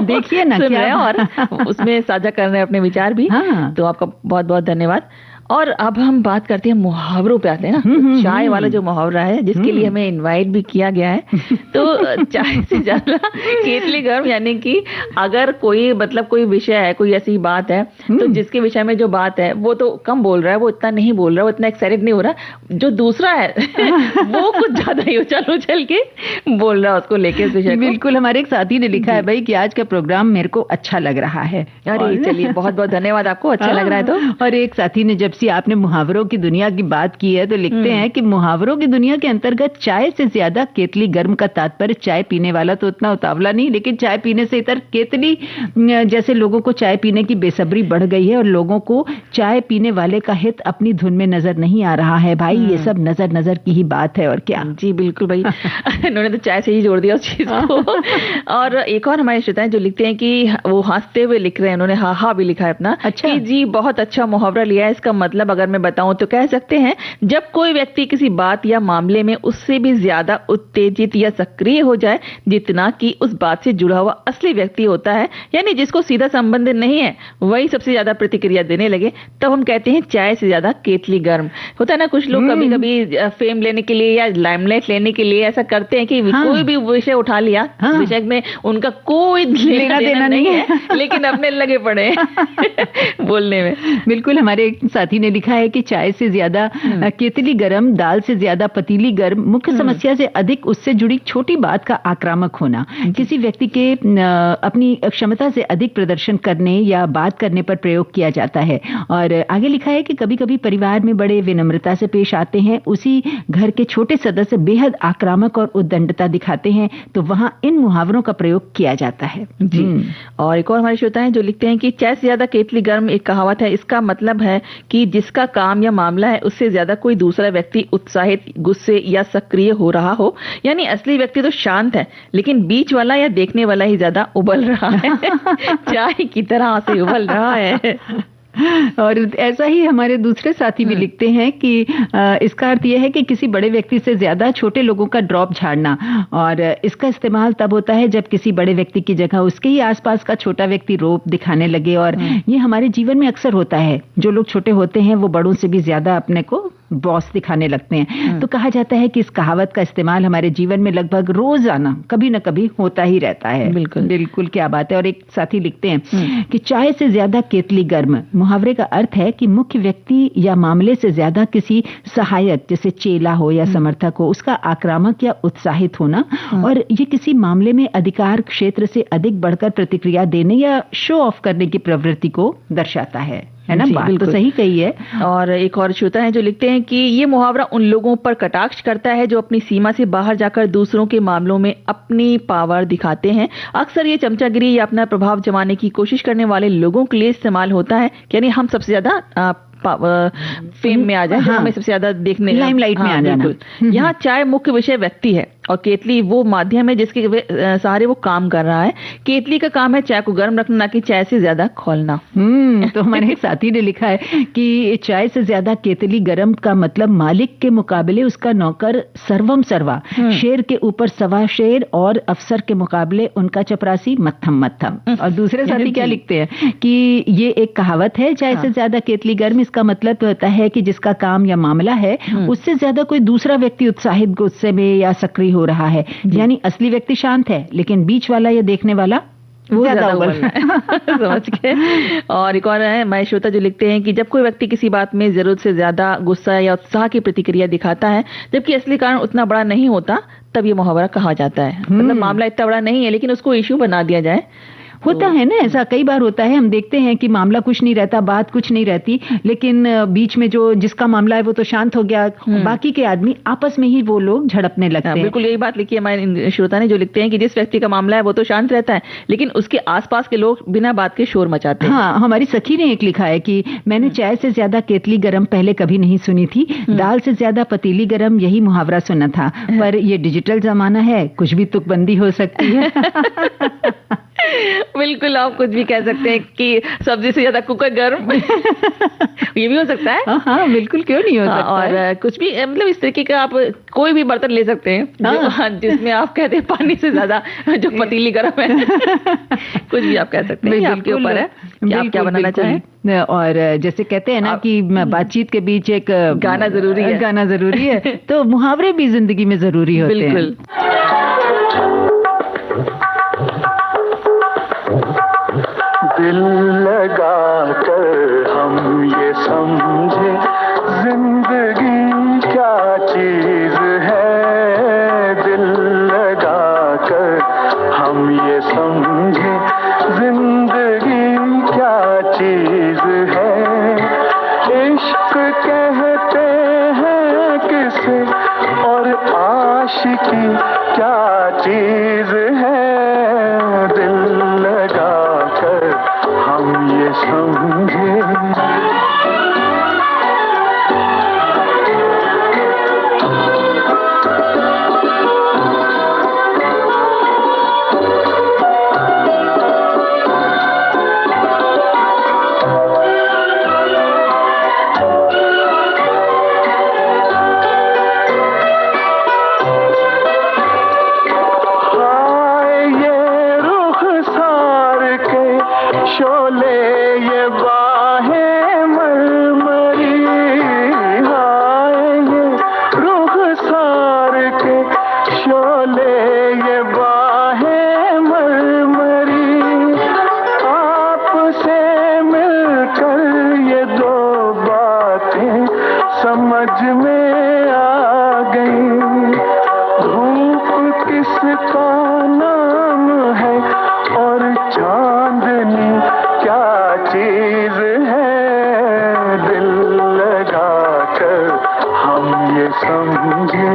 देखिए ना क्या, और उसमें साझा कर रहे हैं अपने विचार भी। तो आपका बहुत बहुत धन्यवाद। और अब हम बात करते हैं मुहावरों पे आते हैं ना। चाय वाला जो मुहावरा है जिसके लिए हमें इनवाइट भी किया गया है, तो चाय से ज्यादा केतली गर्म, यानी कि अगर कोई मतलब कोई विषय है, कोई ऐसी बात है तो जिसके विषय में जो बात है वो तो कम बोल रहा है, वो इतना नहीं बोल रहा है, वो इतना एक्साइटेड नहीं हो रहा, जो दूसरा है वो कुछ ज्यादा ही उछल उछल के बोल रहा है उसको लेके उस विषय को। बिल्कुल, हमारे एक साथी ने लिखा है भाई कि आज का प्रोग्राम मेरे को अच्छा लग रहा है। अरे चलिए, बहुत बहुत धन्यवाद आपको, अच्छा लग रहा है तो। और एक साथी ने जब से आपने मुहावरों की दुनिया की बात की है तो लिखते हैं कि मुहावरों की दुनिया के अंतर्गत चाय से ज्यादा केतली गर्म का तात्पर्य चाय पीने वाला तो उतना उतावला नहीं, लेकिन चाय पीने से इतर केतली जैसे लोगों को चाय पीने की बेसब्री बढ़ गई है और लोगों को चाय पीने वाले का हित अपनी धुन में नजर नहीं आ रहा है। भाई ये सब नजर नजर की ही बात है और क्या। जी बिल्कुल भाई, इन्होंने तो चाय से ही जोड़ दिया उस चीज को। और एक और हमारे श्रोता जो लिखते हैं कि वो हंसते हुए लिख रहे हैं, उन्होंने हा हा भी लिखा है अपना। अच्छा। कि जी बहुत अच्छा मुहावरा लिया है, इसका मतलब अगर मैं बताऊं तो कह सकते हैं जब कोई व्यक्ति किसी बात या मामले में उससे भी ज्यादा उत्तेजित या सक्रिय हो जाए जितना कि उस बात से जुड़ा हुआ असली व्यक्ति होता है, यानी जिसको सीधा संबंध नहीं है, वही सबसे ज्यादा प्रतिक्रिया देने लगे, तब हम कहते हैं चाय से ज्यादा केतली गर्म। होता है ना, कुछ लोग कभी कभी फेम लेने के लिए या लाइमलाइट लेने के लिए ऐसा करते हैं कि कोई भी विषय उठा लिया, विषय में उनका कोई लेना देना नहीं है लेकिन अपने लगे पड़े बोलने में। बिल्कुल, हमारे एक साथी ने लिखा है कि चाय से ज्यादा केतली गर्म, दाल से ज्यादा पतीली गर्म, मुख्य समस्या से अधिक उससे जुड़ी छोटी बात का आक्रामक होना, किसी व्यक्ति के अपनी क्षमता से अधिक प्रदर्शन करने या बात करने पर प्रयोग किया जाता है। और आगे लिखा है कि कभी कभी परिवार में बड़े विनम्रता से पेश आते हैं, उसी घर के छोटे सदस्य बेहद आक्रामक और उद्दंडता दिखाते हैं, तो वहां इन मुहावरों का प्रयोग किया जाता है। जी। और एक और हमारे श्रोता हैं जो लिखते हैं कि चाय से ज्यादा केतली गर्म एक कहावत है, इसका मतलब है कि जिसका काम या मामला है उससे ज्यादा कोई दूसरा व्यक्ति उत्साहित, गुस्से या सक्रिय हो रहा हो, यानी असली व्यक्ति तो शांत है लेकिन बीच वाला या देखने वाला ही ज्यादा उबल रहा है चाय की तरह से उबल रहा है। और ऐसा ही हमारे दूसरे साथी भी लिखते हैं कि इसका अर्थ यह है कि किसी बड़े व्यक्ति से ज्यादा छोटे लोगों का ड्रॉप झाड़ना, और इसका इस्तेमाल तब होता है जब किसी बड़े व्यक्ति की जगह उसके ही आसपास का छोटा व्यक्ति रोब दिखाने लगे। और ये हमारे जीवन में अक्सर होता है, जो लोग छोटे होते हैं वो बड़ों से भी ज्यादा अपने को बॉस दिखाने लगते हैं। तो कहा जाता है कि इस कहावत का इस्तेमाल हमारे जीवन में लगभग रोजाना कभी न कभी होता ही रहता है। बिल्कुल बिल्कुल, क्या बात है। और एक साथी लिखते हैं कि चाय से ज्यादा केतली गर्म मुहावरे का अर्थ है कि मुख्य व्यक्ति या मामले से ज्यादा किसी सहायक, जैसे चेला हो या समर्थक हो, उसका आक्रामक या उत्साहित होना, और ये किसी मामले में अधिकार क्षेत्र से अधिक बढ़कर प्रतिक्रिया देने या शो ऑफ करने की प्रवृत्ति को दर्शाता है ना। बात तो सही कही है। और एक और श्रोता है जो लिखते हैं कि ये मुहावरा उन लोगों पर कटाक्ष करता है जो अपनी सीमा से बाहर जाकर दूसरों के मामलों में अपनी पावर दिखाते हैं। अक्सर ये चमचागिरी या अपना प्रभाव जमाने की कोशिश करने वाले लोगों के लिए इस्तेमाल होता है, यानी हम सबसे ज्यादा फेम में आ जाए, हमें सबसे ज्यादा देखने लाइमलाइट में आ जाना। यहाँ चाय मुख्य विषय व्यक्ति है और केतली वो माध्यम है जिसके सहारे वो काम कर रहा है। केतली का काम है चाय को गर्म रखना, ना कि चाय से ज्यादा खोलना। तो हमारे एक साथी ने लिखा है कि चाय से ज्यादा केतली गर्म का मतलब मालिक के मुकाबले उसका नौकर सर्वम सर्वा, शेर के ऊपर सवा शेर और अफसर के मुकाबले उनका चपरासी मत्थम मत्थम। और दूसरे साथी क्या लिखते हैं कि ये एक कहावत है, चाय से ज्यादा केतली गर्म, इसका मतलब तो होता है कि जिसका काम या मामला है उससे ज्यादा कोई दूसरा व्यक्ति उत्साहित, गुस्से में या सक्रिय हो रहा है, यानी असली व्यक्ति शांत है लेकिन बीच वाला या देखने वाला वो ज्यादा उबल रहा है। समझ गए। और एक और है हमारे श्रोता जो लिखते हैं कि जब कोई व्यक्ति किसी बात में जरूरत से ज्यादा गुस्सा या उत्साह की प्रतिक्रिया दिखाता है जबकि असली कारण उतना बड़ा नहीं होता, तब ये मुहावरा कहा जाता है। मतलब मामला इतना बड़ा नहीं है लेकिन उसको इश्यू बना दिया जाए होता है ना, ऐसा कई बार होता है। हम देखते हैं कि मामला कुछ नहीं रहता, बात कुछ नहीं रहती, लेकिन बीच में जो जिसका मामला है वो तो शांत हो गया, बाकी के आदमी आपस में ही वो लोग झड़पने लगते हैं। बिल्कुल यही बात लिखी है हमारे श्रोता ने, जो लिखते हैं कि जिस व्यक्ति का मामला है वो तो शांत रहता है, लेकिन उसके आसपास के लोग बिना बात के शोर मचाते हैं। हाँ, हमारी सखी ने एक लिखा है कि मैंने चाय से ज्यादा केतली गरम पहले कभी नहीं सुनी थी, दाल से ज्यादा पतीली गरम, यही मुहावरा सुना था, पर ये डिजिटल जमाना है, कुछ भी तुकबंदी हो सकती है। बिल्कुल, आप कुछ भी कह सकते हैं कि सब्जी से ज्यादा कुकर गर्म। ये भी हो सकता है। हाँ, बिल्कुल, क्यों नहीं हो सकता। और कुछ भी, मतलब इस तरीके का आप कोई भी बर्तन ले सकते हैं जिसमें आप कहते हैं पानी से ज्यादा जो पतीली गर्म है। कुछ भी आप कह सकते हैं, आपके ऊपर है कि आप क्या बनाना चाहें। और जैसे कहते हैं ना कि बातचीत के बीच एक गाना जरूरी है, तो मुहावरे भी जिंदगी में जरूरी होते हैं। बिल्कुल। दिल लगा कर हम ये समझे जिंदगी क्या चीज है, दिल लगा कर हम ये समझे जिंदगी क्या चीज है, इश्क कहते हैं किसे और आशिकी क्या चीज है, दिल लगा कर हम ये समझे। समझ में आ गई, धूप किसका नाम है और चांदनी क्या चीज है, दिल लगा कर हम ये समझे।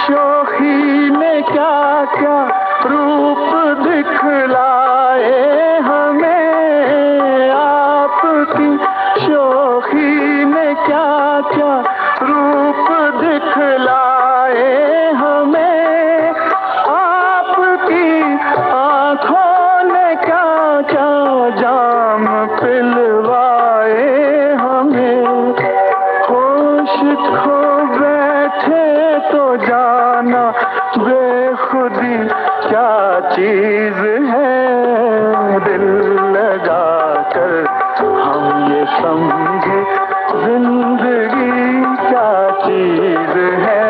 शोखी ने क्या क्या रूप दिखलाए हमें, आपकी शोखी ने क्या क्या रूप दिखलाए हमें, आपकी आँखों ने क्या क्या जाम पिलवाए हमें, होश खो बैठे तो जाना बेखुदी क्या चीज है, दिल लगा कर हम ये समझे जिंदगी क्या चीज है,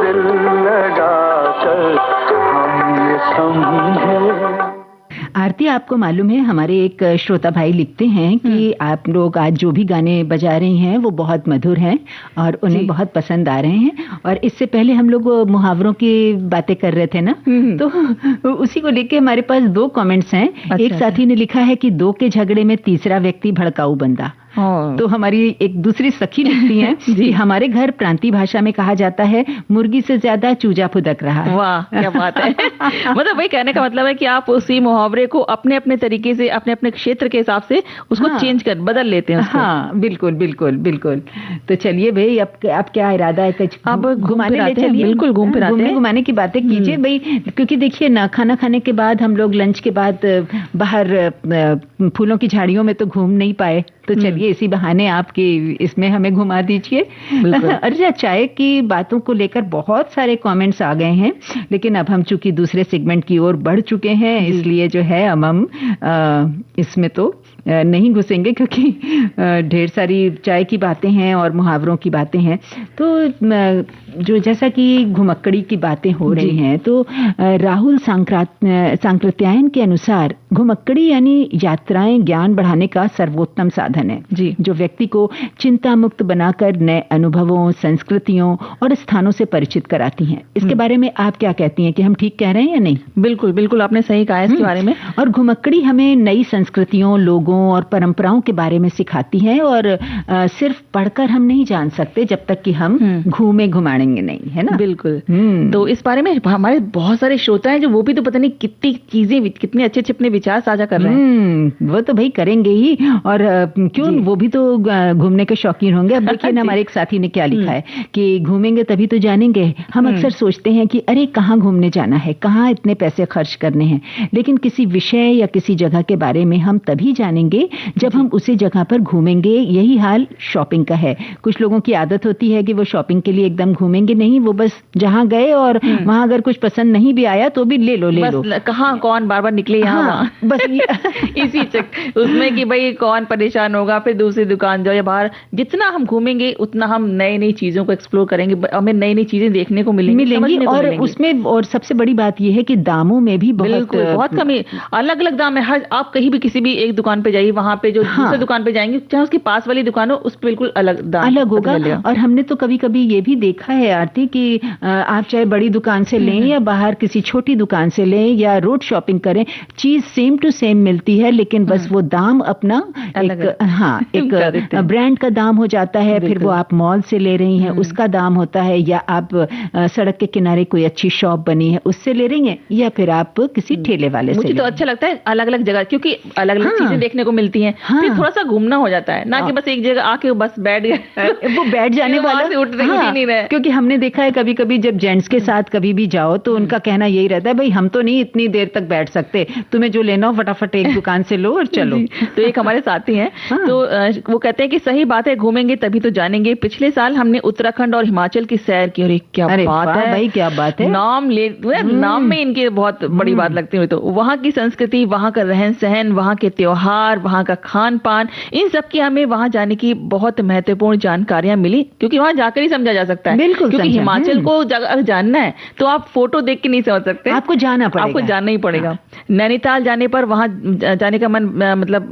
दिल लगा कर हम ये समझे। आरती, आपको मालूम है हमारे एक श्रोता भाई लिखते हैं कि आप लोग आज जो भी गाने बजा रही हैं वो बहुत मधुर हैं और उन्हें बहुत पसंद आ रहे हैं, और इससे पहले हम लोग मुहावरों की बातें कर रहे थे ना, तो उसी को लेके हमारे पास 2 कमेंट्स हैं। एक साथी ने लिखा है कि 2 के झगड़े में तीसरा व्यक्ति भड़काऊ बंदा। तो हमारी एक दूसरी सखी लिखती हैं कि हमारे घर प्रांतीय भाषा में कहा जाता है मुर्गी से ज्यादा चूजा फुदक रहा है। वाह, क्या बात है। मतलब वही कहने का मतलब है कि आप उसी मुहावरे को अपने अपने तरीके से, अपने अपने क्षेत्र के हिसाब से उसको चेंज कर बदल लेते हैं उसको। हाँ, बिल्कुल बिल्कुल बिल्कुल। तो चलिए भाई, अब क्या इरादा है, कुछ अब घुमाने ले चलिए। बिल्कुल, घुमाने की बातें कीजिए भाई, क्योंकि देखिए ना, खाना खाने के बाद हम लोग लंच के बाद बाहर फूलों की झाड़ियों में तो घूम नहीं पाए, तो चलिए इसी बहाने आपके इसमें हमें घुमा दीजिए। अर्जा, चाय की बातों को लेकर बहुत सारे कमेंट्स आ गए हैं, लेकिन अब हम चूंकि दूसरे सेगमेंट की ओर बढ़ चुके हैं, इसलिए जो है अब हम इसमें तो नहीं घुसेंगे, क्योंकि ढेर सारी चाय की बातें हैं और मुहावरों की बातें हैं। तो जो जैसा कि घुमक्कड़ी की बातें हो रही हैं, तो राहुल सांकृत्यायन के अनुसार घुमक्कड़ी यानी यात्राएं ज्ञान बढ़ाने का सर्वोत्तम साधन है जी, जो व्यक्ति को चिंता मुक्त बनाकर नए अनुभवों, संस्कृतियों और स्थानों से परिचित कराती हैं। इसके बारे में आप क्या कहती हैं कि हम ठीक कह रहे हैं या नहीं? बिल्कुल बिल्कुल, आपने सही कहा इसके बारे में। और घुमक्कड़ी हमें नई संस्कृतियों, लोगों और परंपराओं के बारे में सिखाती है, और सिर्फ पढ़कर हम नहीं जान सकते जब तक कि हम घुमाएंगे नहीं, है ना? बिल्कुल। तो इस बारे में हमारे बहुत सारे श्रोता हैं जो वो भी तो पता नहीं कितनी चीजें, कितने अच्छे अच्छे अपने विचार साझा कर रहे हैं। वो तो भाई करेंगे ही, और क्यों, वो भी तो घूमने के शौकीन होंगे। अब देखिए ना, हमारे एक साथी ने क्या लिखा है कि घूमेंगे तभी तो जानेंगे। हम अक्सर सोचते हैं कि अरे कहाँ घूमने जाना है, कहाँ इतने पैसे खर्च करने हैं, लेकिन किसी विषय या किसी जगह के बारे में हम तभी जानेंगे जब हम उसी जगह पर घूमेंगे। यही हाल शॉपिंग का है। कुछ लोगों की आदत होती है कि वो शॉपिंग के लिए एकदम घूमेंगे नहीं, वो बस जहाँ गए और वहां अगर कुछ पसंद नहीं भी आया तो भी ले लो कहाँ कौन बार बार निकले यहाँ बस इसी उसमें कि भाई कौन परेशान होगा, फिर दूसरी दुकान जाओ या बाहर। जितना हम घूमेंगे उतना हम नई नई चीजों को एक्सप्लोर करेंगे, हमें नई नई चीजें देखने को मिलेंगी और उसमें और सबसे बड़ी बात यह है कि दामों में भी बहुत कमी, अलग अलग दाम है। हर आप कहीं भी किसी भी एक दुकान पे जाइए, वहां पे जो दूसरी दुकान पे जाएंगे, चाहे उसके पास वाली दुकान हो, उस पर बिल्कुल अलग दाम अलग होगा। और हमने तो कभी कभी ये भी देखा है आरती कि आप चाहे बड़ी दुकान से लें या बाहर किसी छोटी दुकान से लें या रोड शॉपिंग करें, चीज सेम टू सेम मिलती है, लेकिन बस वो दाम अपना एक ब्रांड का दाम हो जाता है। फिर वो आप मॉल से ले रही हैं उसका दाम होता है, या आप सड़क के किनारे कोई अच्छी शॉप बनी है उससे ले रही हैं, या फिर आप किसी ठेले वाले से। मुझे तो अच्छा लगता है अलग अलग जगह, क्योंकि अलग अलग चीजें देखने को मिलती हैं। फिर थोड़ा सा घूमना हो जाता है, ना कि बस एक जगह आके बस बैठ गए वो बैठ जाने वाला से उठ नहीं रहे। क्योंकि हमने देखा है कभी कभी जब जेंट्स के साथ कभी भी जाओ तो उनका कहना यही रहता है, भाई हम तो नहीं इतनी देर तक बैठ सकते, तुम्हें जो लेना हो फटाफट एक दुकान से लो और चलो। तो एक हमारे साथी हैं, तो वो कहते हैं कि सही बात है, घूमेंगे तभी तो जानेंगे। पिछले साल हमने उत्तराखंड और हिमाचल की सैर की, और क्या बात है भाई, क्या बात है। नाम में इनके बहुत बड़ी बात लगती है। तो वहाँ की संस्कृति, वहाँ का रहन सहन, वहाँ के त्योहार, वहाँ का खान पान, इन सब की हमें वहाँ जाने की बहुत महत्वपूर्ण जानकारियां मिली, क्योंकि वहाँ जाकर ही समझा जा सकता है। बिल्कुल, क्योंकि हिमाचल को अगर जानना है तो आप फोटो देख के नहीं समझ सकते, आपको जाना ही पड़ेगा। नैनीताल जाने पर वहां जाने का मन मतलब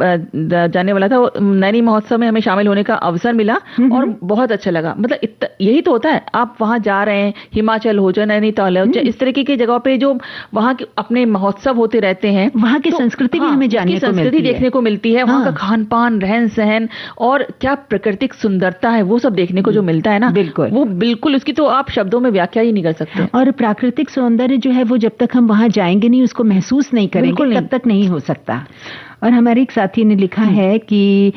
जाने वाला था। नैनी महोत्सव में हमें शामिल होने का अवसर मिला और बहुत अच्छा लगा। मतलब यही तो होता है, आप वहां जा रहे हैं, हिमाचल हो जाए, नैनीताल हो जाए, इस तरीके की जगह पे जो वहां के अपने महोत्सव होते रहते हैं, वहां की संस्कृति भी हमें जानने को मिलती है, संस्कृति देखने को मिलती है। वहां का खान पान, रहन सहन और क्या प्राकृतिक सुंदरता है, वो सब देखने को जो मिलता है ना, वो बिल्कुल उसकी तो आप शब्दों में व्याख्या ही नहीं कर सकते। और प्राकृतिक सौंदर्य जो है वो जब तक हम वहां जाएंगे नहीं, उसको महसूस नहीं करेंगे, तब तक नहीं हो सकता। और हमारे एक साथी ने लिखा है कि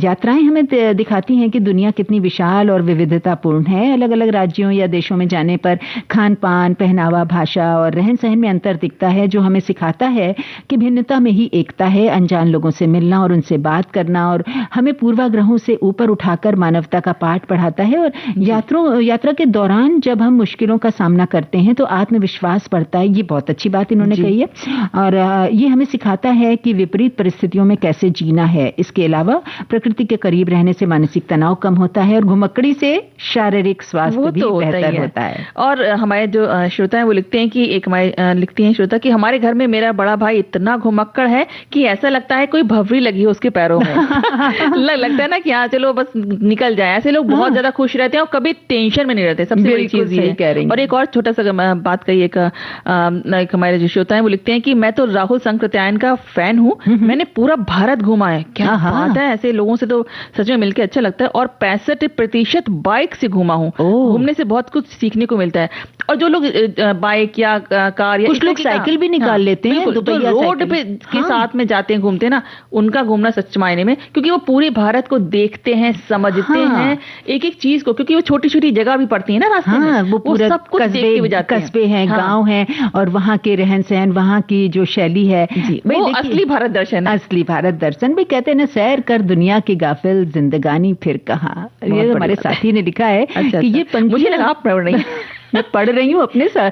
यात्राएं हमें दिखाती हैं कि दुनिया कितनी विशाल और विविधतापूर्ण है। अलग अलग राज्यों या देशों में जाने पर खान पान, पहनावा, भाषा और रहन सहन में अंतर दिखता है, जो हमें सिखाता है कि भिन्नता में ही एकता है। अनजान लोगों से मिलना और उनसे बात करना और हमें पूर्वाग्रहों से ऊपर उठाकर मानवता का पाठ पढ़ाता है। और यात्रा के दौरान जब हम मुश्किलों का सामना करते हैं तो आत्मविश्वास बढ़ता है। ये बहुत अच्छी बात इन्होंने कही है। और ये हमें सिखाता है कि विपरीत परिस्थितियों में कैसे जीना है। इसके अलावा प्रकृति के करीब रहने से मानसिक तनाव कम होता है और घुमक्कड़ी से शारीरिक स्वास्थ्य भी बेहतर होता है। और हमारे जो श्रोता हैं वो लिखते हैं कि लिखती हैं श्रोता कि हमारे घर में मेरा बड़ा भाई इतना घुमक्कड़ है कि ऐसा लगता है कोई भवरी लगी हो उसके पैरों में। लगता है ना कि हाँ चलो बस निकल जाए। ऐसे लोग बहुत ज्यादा खुश रहते हैं और कभी टेंशन में नहीं रहते। सबसे बड़ी चीज ये कह रही है। और एक और छोटा सा बात कही, एक हमारे जो श्रोता हैं वो लिखते हैं कि मैं तो राहुल सांकृत्यायन का फैन हूँ। मैंने पूरा भारत घूमा है। क्या बात है, ऐसे लोगों से तो सच में मिलकर अच्छा लगता है। और 65% बाइक से घूमा हूँ। घूमने से बहुत कुछ सीखने को मिलता है। और जो लोग बाइक या कार या कुछ लोग साइकिल भी निकाल लेते हैं, तो रोड पे के साथ में जाते हैं, घूमते हैं ना, उनका घूमना सच मायने में, क्योंकि वो पूरे भारत को देखते हैं, समझते हैं एक एक चीज को, क्योंकि वो छोटी छोटी जगह भी पड़ती है ना रास्ते में, वो पूरा सब कुछ देखते हुए जाते हैं। कस्बे हैं, गांव हैं, और वहाँ के रहन सहन, वहाँ की जो शैली है, वो असली भारत दर्शन है। असली भारत दर्शन भी कहते हैं ना, सैर कर दुनिया की गाफिल, जिंदगानी फिर कहाँ। ये हमारे साथी ने लिखा है कि ये पंक्ति, मुझे लगा आप पढ़ रही मैं पढ़ रही हूँ अपने साथ,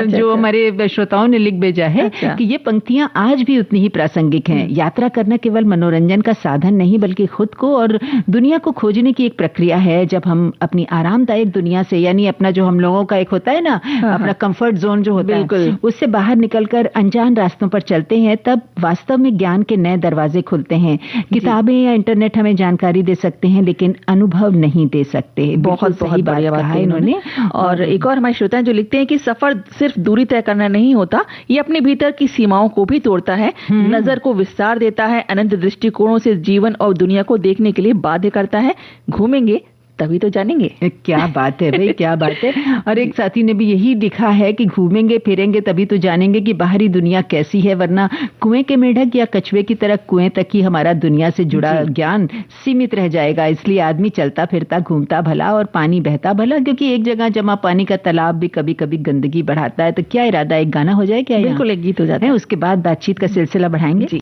जो हमारे श्रोताओं ने लिख भेजा है कि ये पंक्तियां आज भी उतनी ही प्रासंगिक हैं। यात्रा करना केवल मनोरंजन का साधन नहीं, बल्कि खुद को और दुनिया को खोजने की एक प्रक्रिया है। जब हम अपनी आरामदायक दुनिया से, यानी अपना जो हम लोगों का एक होता है ना, अपना कंफर्ट जोन जो होता है, उससे बाहर निकलकर अनजान रास्तों पर चलते हैं, तब वास्तव में ज्ञान के नए दरवाजे खुलते हैं। किताबें या इंटरनेट हमें जानकारी दे सकते हैं, लेकिन अनुभव नहीं दे सकते। बहुत सही बात कहा है इन्होंने। और एक और हमारे श्रोता जो लिखते हैं कि सफर सिर्फ दूरी तय करना नहीं होता, ये अपने भीतर की सीमाओं को भी तोड़ता है, नजर को विस्तार देता है, अनंत दृष्टिकोणों से जीवन और दुनिया को देखने के लिए बाध्य करता है। घूमेंगे तभी तो जानेंगे। क्या बात है भाई, क्या बात है। और एक साथी ने भी यही लिखा है कि घूमेंगे फिरेंगे तभी तो जानेंगे कि बाहरी दुनिया कैसी है, वरना कुएं के मेढक या कछुए की तरह कुएं तक ही हमारा दुनिया से जुड़ा ज्ञान सीमित रह जाएगा। इसलिए आदमी चलता फिरता घूमता भला और पानी बहता भला, क्योंकि एक जगह जमा पानी का तालाब भी कभी कभी गंदगी बढ़ाता है। तो क्या इरादा, एक गाना हो जाए क्या? बिल्कुल, एक गीत हो जाता है, उसके बाद बातचीत का सिलसिला बढ़ाएंगे जी।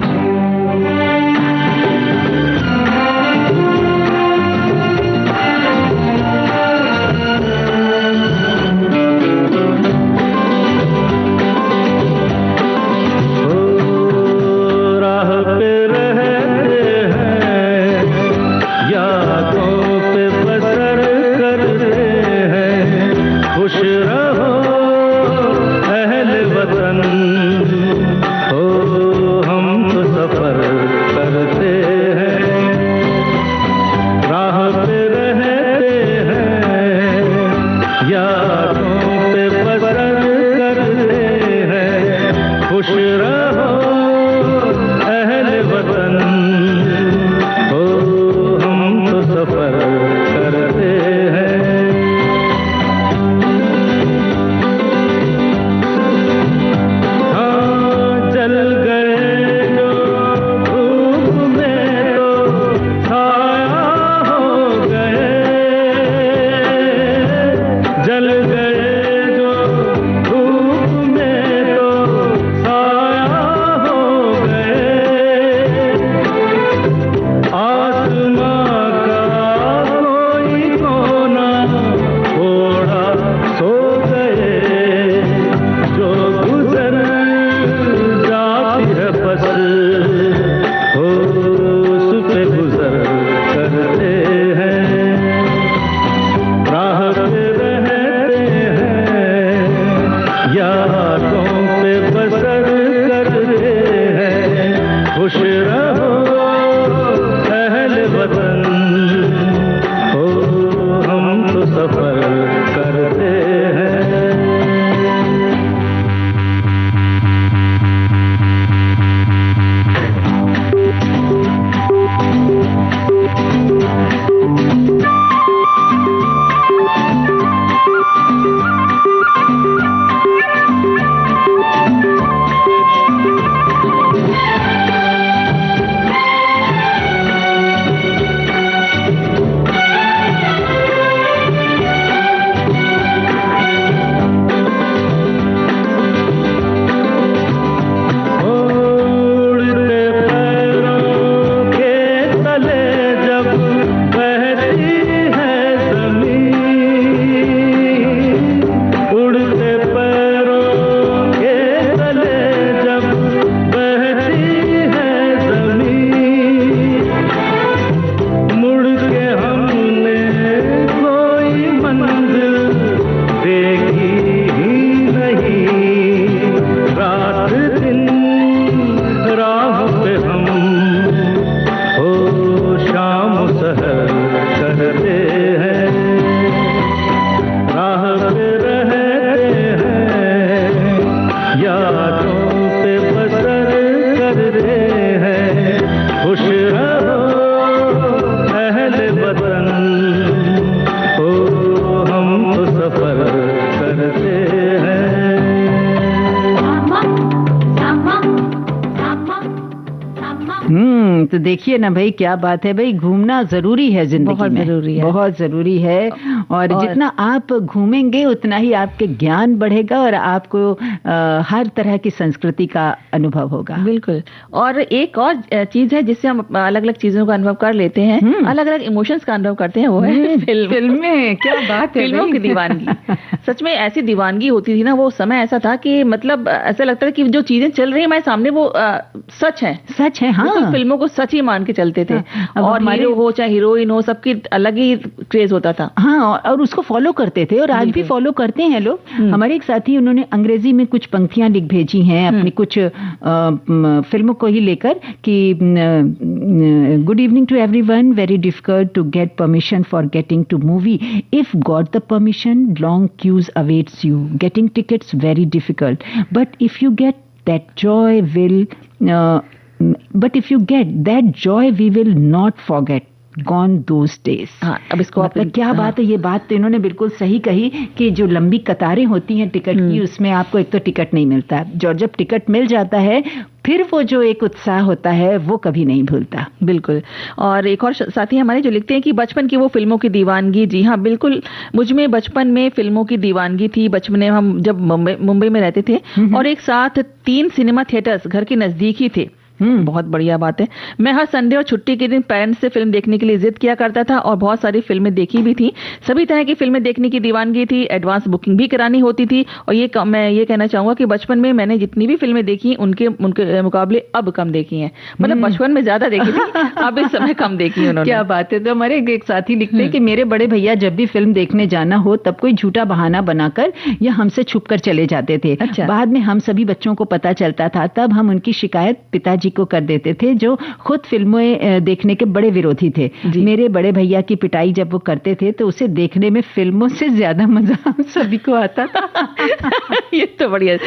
जल तो देखिए ना भाई, क्या बात है भाई, घूमना जरूरी है जिंदगी बहुत में, जरूरी है, बहुत जरूरी है। और जितना आप घूमेंगे उतना ही आपके ज्ञान बढ़ेगा और आपको हर तरह की संस्कृति का अनुभव होगा। बिल्कुल। और एक और चीज है जिससे हम अलग अलग चीजों का अनुभव कर लेते हैं, अलग अलग इमोशंस का अनुभव करते हैं, वो है फिल्में। क्या बात है, फिल्मों की दीवानगी। सच में ऐसी दीवानगी होती थी ना, वो समय ऐसा था कि मतलब ऐसा लगता है कि जो चीजें चल रही है हमारे सामने वो सच है, सच है। हाँ, फिल्मों को सच ही मान के चलते थे। और हीरो हो चाहे हीरोइन हो, सबकी अलग ही क्रेज होता था। हाँ, और उसको फॉलो करते थे और आज भी फॉलो करते हैं लोग। हमारे एक साथी, उन्होंने अंग्रेजी में कुछ पंक्तियां लिख भेजी हैं अपनी कुछ फिल्मों को ही लेकर कि good evening to everyone, very difficult to get permission for getting to movie, if got the permission long queues awaits you, getting tickets very difficult, but if you get that joy will but if you get that joy we will not forget gone those days। हाँ, अब इसको मतलब क्या बात है, ये बात तो इन्होंने बिल्कुल सही कही कि जो लंबी कतारें होती हैं टिकट की, उसमें आपको एक तो टिकट नहीं मिलता, और जब टिकट मिल जाता है फिर वो जो एक उत्साह होता है वो कभी नहीं भूलता। बिल्कुल। और एक और साथी हमारे जो लिखते हैं कि बचपन की वो फिल्मों की दीवानगी, जी हाँ बिल्कुल, मुझ में बचपन में फिल्मों की दीवानगी थी। बचपन में हम जब मुंबई में रहते थे और एक साथ 3 सिनेमा थिएटर्स घर के नजदीक ही थे। बहुत बढ़िया बात है। मैं हर संडे और छुट्टी के दिन पेरेंट्स से फिल्म देखने के लिए जिद किया करता था और बहुत सारी फिल्में देखी भी थी। सभी तरह की फिल्में देखने की दीवानगी थी। एडवांस बुकिंग भी करानी होती थी। और मैं ये कहना चाहूंगा कि बचपन में मैंने जितनी भी फिल्में देखी उनके मुकाबले अब कम देखी हैं। मतलब बचपन में ज्यादा देखी थी, अब इस समय कम देखी उन्होंने। क्या बात है। तो हमारे एक साथी लिखते हैं कि मेरे बड़े भैया जब भी फिल्म देखने जाना हो तब कोई झूठा बहाना बनाकर या हमसे छुप कर चले जाते थे। अच्छा। बाद में हम सभी बच्चों को पता चलता था, तब हम उनकी शिकायत पिताजी को कर देते थे जो खुद फिल्में देखने के बड़े विरोधी थे। मेरे बड़े भैया की पिटाई जब वो करते थे तो उसे देखने में फिल्मों से ज्यादा मजा हम सभी को आता था। ये तो बढ़िया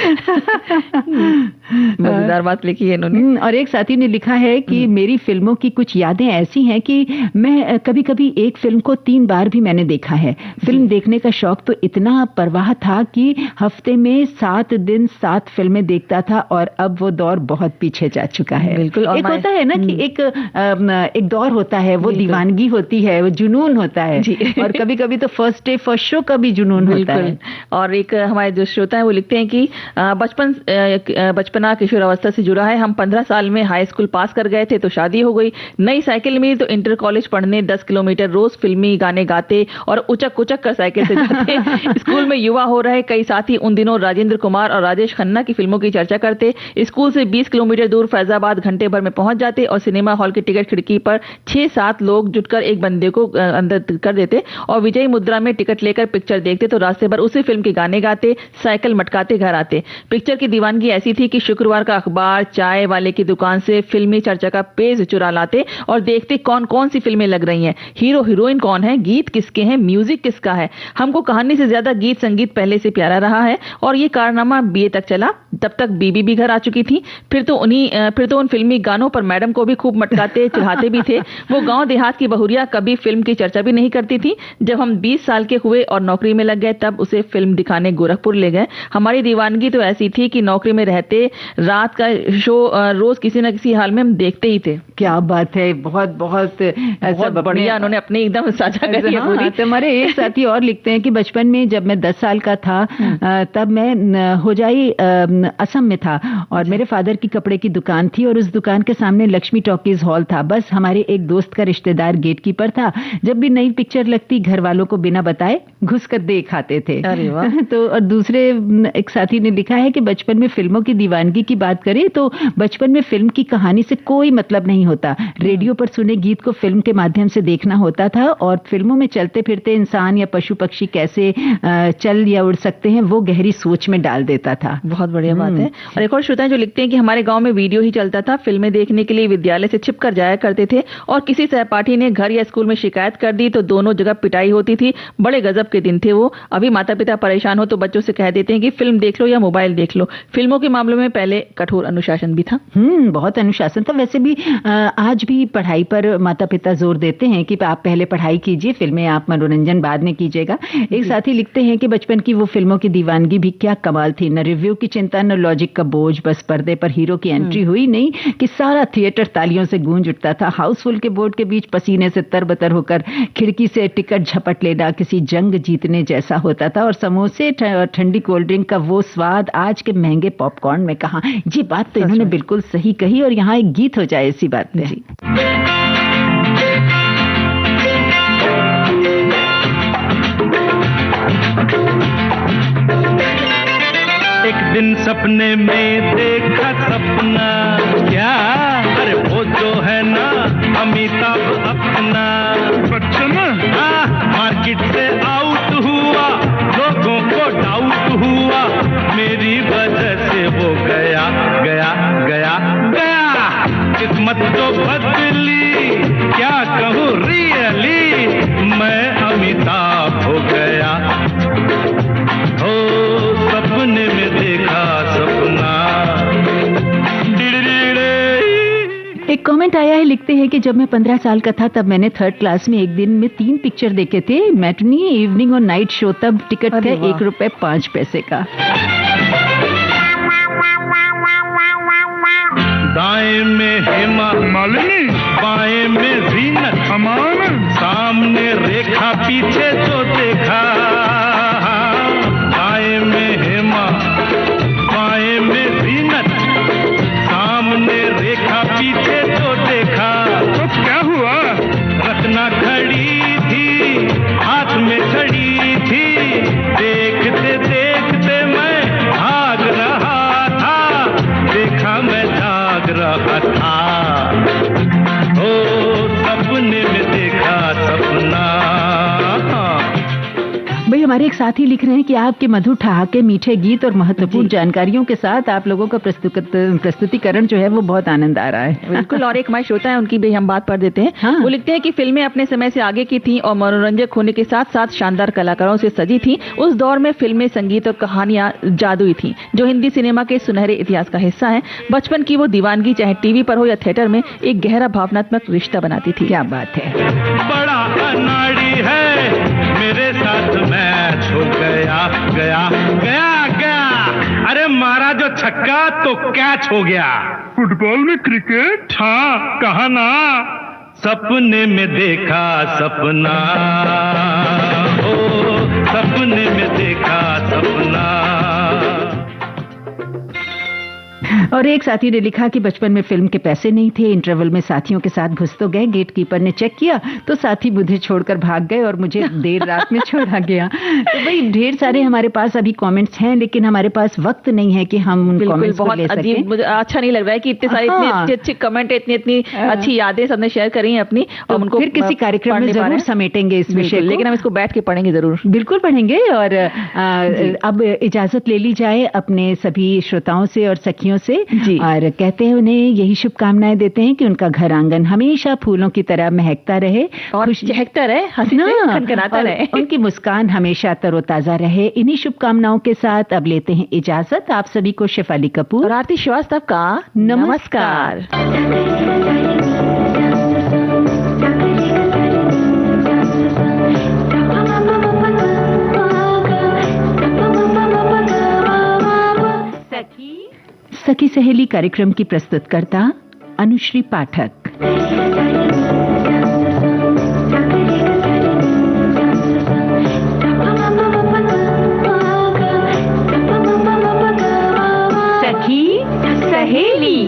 मजेदार बात लिखी है इन्होंने। और एक साथी ने लिखा है कि मेरी फिल्मों की कुछ यादें ऐसी हैं कि मैं कभी कभी एक फिल्म को 3 बार भी मैंने देखा है। फिल्म देखने का शौक तो इतना परवाह था कि हफ्ते में 7 दिन 7 फिल्में देखता था, और अब वो दौर बहुत पीछे जा चुका है। बिल्कुल। एक होता है ना कि एक दौर होता है, वो दीवानगी होती है, वो जुनून होता है। और कभी कभी तो फर्स्ट डे फर्स्ट शो का भी जुनून होता है। और एक हमारे जो श्रोता है वो लिखते हैं कि बचपना किशोरावस्था से जुड़ा है। हम 15 साल में हाई स्कूल पास कर गए थे तो शादी हो गई, नई साइकिल मिली तो इंटर कॉलेज पढ़ने 10 किलोमीटर रोज फिल्मी गाने गाते और उचक उचक कर साइकिल से जाते। स्कूल में युवा हो रहे कई साथी उन दिनों राजेंद्र कुमार और राजेश खन्ना की फिल्मों की चर्चा करते। स्कूल से 20 किलोमीटर दूर फैजाबाद घंटे भर में पहुंच जाते और सिनेमा हॉल की टिकट खिड़की पर 6-7 लोग जुटकर एक बंदे को अंदर कर देते और विजयी मुद्रा में टिकट लेकर पिक्चर देखते तो रास्ते भर उसी फिल्म के गाने गाते, साइकिल मटकाते घर आते। पिक्चर की दीवानगी ऐसी थी कि शुक्रवार का अखबार चाय वाले की दुकान से फिल्मी चर्चा का पेज चुरा लाते और देखते कौन कौन सी फिल्में लग रही हैं, हीरो हीरोइन कौन है, गीत किसके हैं, म्यूजिक किसका है। हमको कहानी से ज्यादा गीत संगीत पहले से प्यारा रहा है और ये कारनामा बीए तक चला। तब तक बीबी भी घर आ चुकी थी। फिर तो उन फिल्मी गानों पर मैडम को भी खूब मटकाते चिढ़ाते भी थे। वो गांव देहात की बहुरिया कभी फिल्म की चर्चा भी नहीं करती थी। जब हम 20 साल के हुए और नौकरी में लग गए तब उसे फिल्म दिखाने गोरखपुर ले गए। हमारी दीवानगी तो ऐसी थी कि नौकरी में रहते रात का शो रोज किसी न किसी हाल में हम देखते ही थे। क्या बात है, बहुत बहुत बढ़िया उन्होंने अपने एकदम साझा करी है पूरी। तो हमारे एक साथी और लिखते हैं कि बचपन में जब मैं 10 साल का था तब मैं होजाई असम में था और मेरे फादर की कपड़े की दुकान थी और उस दुकान के सामने लक्ष्मी टॉकीज हॉल था। बस हमारे एक दोस्त का रिश्तेदार गेटकीपर था। जब भी नई पिक्चर लगती घर वालों को बिना बताए घुस कर देख आते थे। अरे वाह। तो और दूसरे एक साथी ने लिखा है कि बचपन में फिल्मों की दीवानगी की बात करें तो बचपन में फिल्म की कहानी से कोई मतलब नहीं होता। रेडियो पर सुने गीत को फिल्म के माध्यम से देखना होता था और फिल्मों में चलते फिरते इंसान या पशु पक्षी कैसे चल या उड़ सकते हैं वो गहरी सोच में डाल देता था। बहुत बढ़िया बात है। और एक और श्रोता जो लिखते हैं कि हमारे गांव में वीडियो ही चलता था। फिल्में देखने के लिए विद्यालय से छिपकर जाया करते थे और किसी सहपाठी ने घर या स्कूल में शिकायत कर दी तो दोनों जगह पिटाई होती थी। बड़े गजब के दिन थे वो। अभी माता पिता परेशान हो तो बच्चों से कह देते हैं कि फिल्म देख लो या मोबाइल देख लो। फिल्मों के मामलों में पहले कठोर अनुशासन भी था। बहुत अनुशासन था। वैसे भी आज भी पढ़ाई पर माता पिता जोर देते हैं कि आप पहले पढ़ाई कीजिए, फिल्में आप मनोरंजन बाद में कीजिएगा। एक साथी लिखते हैं कि बचपन की वो फिल्मों की दीवानगी भी क्या कमाल थी। न रिव्यू की चिंता न लॉजिक का बोझ, बस पर्दे पर हीरो की एंट्री हुई, नहीं कि सारा थिएटर तालियों से गूंज उठता था। हाउसफुल के बोर्ड के बीच पसीने से तरबतर होकर खिड़की से टिकट झपट लेना किसी जंग जीतने जैसा होता था। और समोसे और ठंडी कोल्ड ड्रिंक का वो स्वाद आज के महंगे पॉपकॉर्न में कहाँ। ये बात तो इन्होंने बिल्कुल सही कही और यहाँ एक गीत हो जाए इसी बात पे। एक दिन सपने में देखा सपना, क्या? अरे वो जो है ना अमिताभ अपना बच्चन, मार्केट से आउट हुआ, लोगों को डाउट हुआ, मेरी वजह से वो गया गया गया गया। किस्मत तो बदली, क्या कहूँ रियली, मैं अमिताभ हो गया। हो सपने में देखा सपना। एक कमेंट आया है, लिखते हैं कि जब मैं 15 साल का था तब मैंने 3rd क्लास में एक दिन में 3 पिक्चर देखे थे, मैटनी, इवनिंग और नाइट शो। तब टिकट था ₹1.05 का। दाएं में हेमा मालिनी, बाएं में जीनत अमान, सामने रेखा पीछे जो देखा। दाएं में हेमा, बाएं में जीनत, सामने रेखा पीछे जो देखा। तो क्या हुआ? रत्ना खड़ी थी, हाथ में छड़ी थी, देखते देखते मैं भाग रहा था, देखा मैं जाग रहा था। ओ सपने में देखा सपना। भाई हमारे एक साथी लिख रहे हैं कि आपके मधुर ठहाके, मीठे गीत और महत्वपूर्ण जानकारियों के साथ आप लोगों का प्रस्तुतिकरण जो है वो बहुत आनंद आ रहा है। बिल्कुल। और एक हमारे श्रोता है, उनकी भी हम बात पढ़ देते हैं। हाँ। वो लिखते हैं कि फिल्में अपने समय से आगे की थीं और मनोरंजक होने के साथ साथ शानदार कलाकारों से सजी थीं। उस दौर में फिल्में, संगीत और कहानियां जादुई थीं, जो हिंदी सिनेमा के सुनहरे इतिहास का हिस्सा है। बचपन की वो दीवानगी चाहे टीवी पर हो या थिएटर में एक गहरा भावनात्मक रिश्ता बनाती थी। क्या बात है। बड़ा अनाड़ी है, मेरे साथ मैच हो गया गया गया गया। अरे मारा जो छक्का तो कैच हो गया। फुटबॉल में क्रिकेट? हाँ, कहा ना। सपने में देखा सपना, ओ सपने में देखा सपना। और एक साथी ने लिखा कि बचपन में फिल्म के पैसे नहीं थे, इंटरवल में साथियों के साथ घुस तो गए, गेट कीपर ने चेक किया तो साथी मुझे छोड़कर भाग गए और मुझे देर रात में छोड़ा गया। तो भाई ढेर सारे हमारे पास अभी कमेंट्स हैं, लेकिन हमारे पास वक्त नहीं है कि हम उन कमेंट्स को ले सकें। मुझे अच्छा नहीं लग रहा है कि इतने सारे इतने अच्छे कमेंट, इतनी अच्छी यादें सबने शेयर करी हैं अपनी, और उनको फिर किसी कार्यक्रम में जरूर समेटेंगे इस विषय को, लेकिन हम इसको बैठ के पढ़ेंगे जरूर। बिल्कुल पढ़ेंगे। और अब इजाजत ले ली जाए अपने सभी श्रोताओं से और सखियों से, और कहते हैं उन्हें यही शुभकामनाएं देते हैं कि उनका घर आंगन हमेशा फूलों की तरह महकता रहे और चहकता रहे, हंसी से खनखनाता रहे, उनकी मुस्कान हमेशा तरोताजा रहे। इन्हीं शुभकामनाओं के साथ अब लेते हैं इजाजत। आप सभी को शेफाली कपूर और आरती श्रीवास्तव का नमस्कार। सखी सहेली कार्यक्रम की प्रस्तुतकर्ता अनुश्री पाठक। सखी सहेली।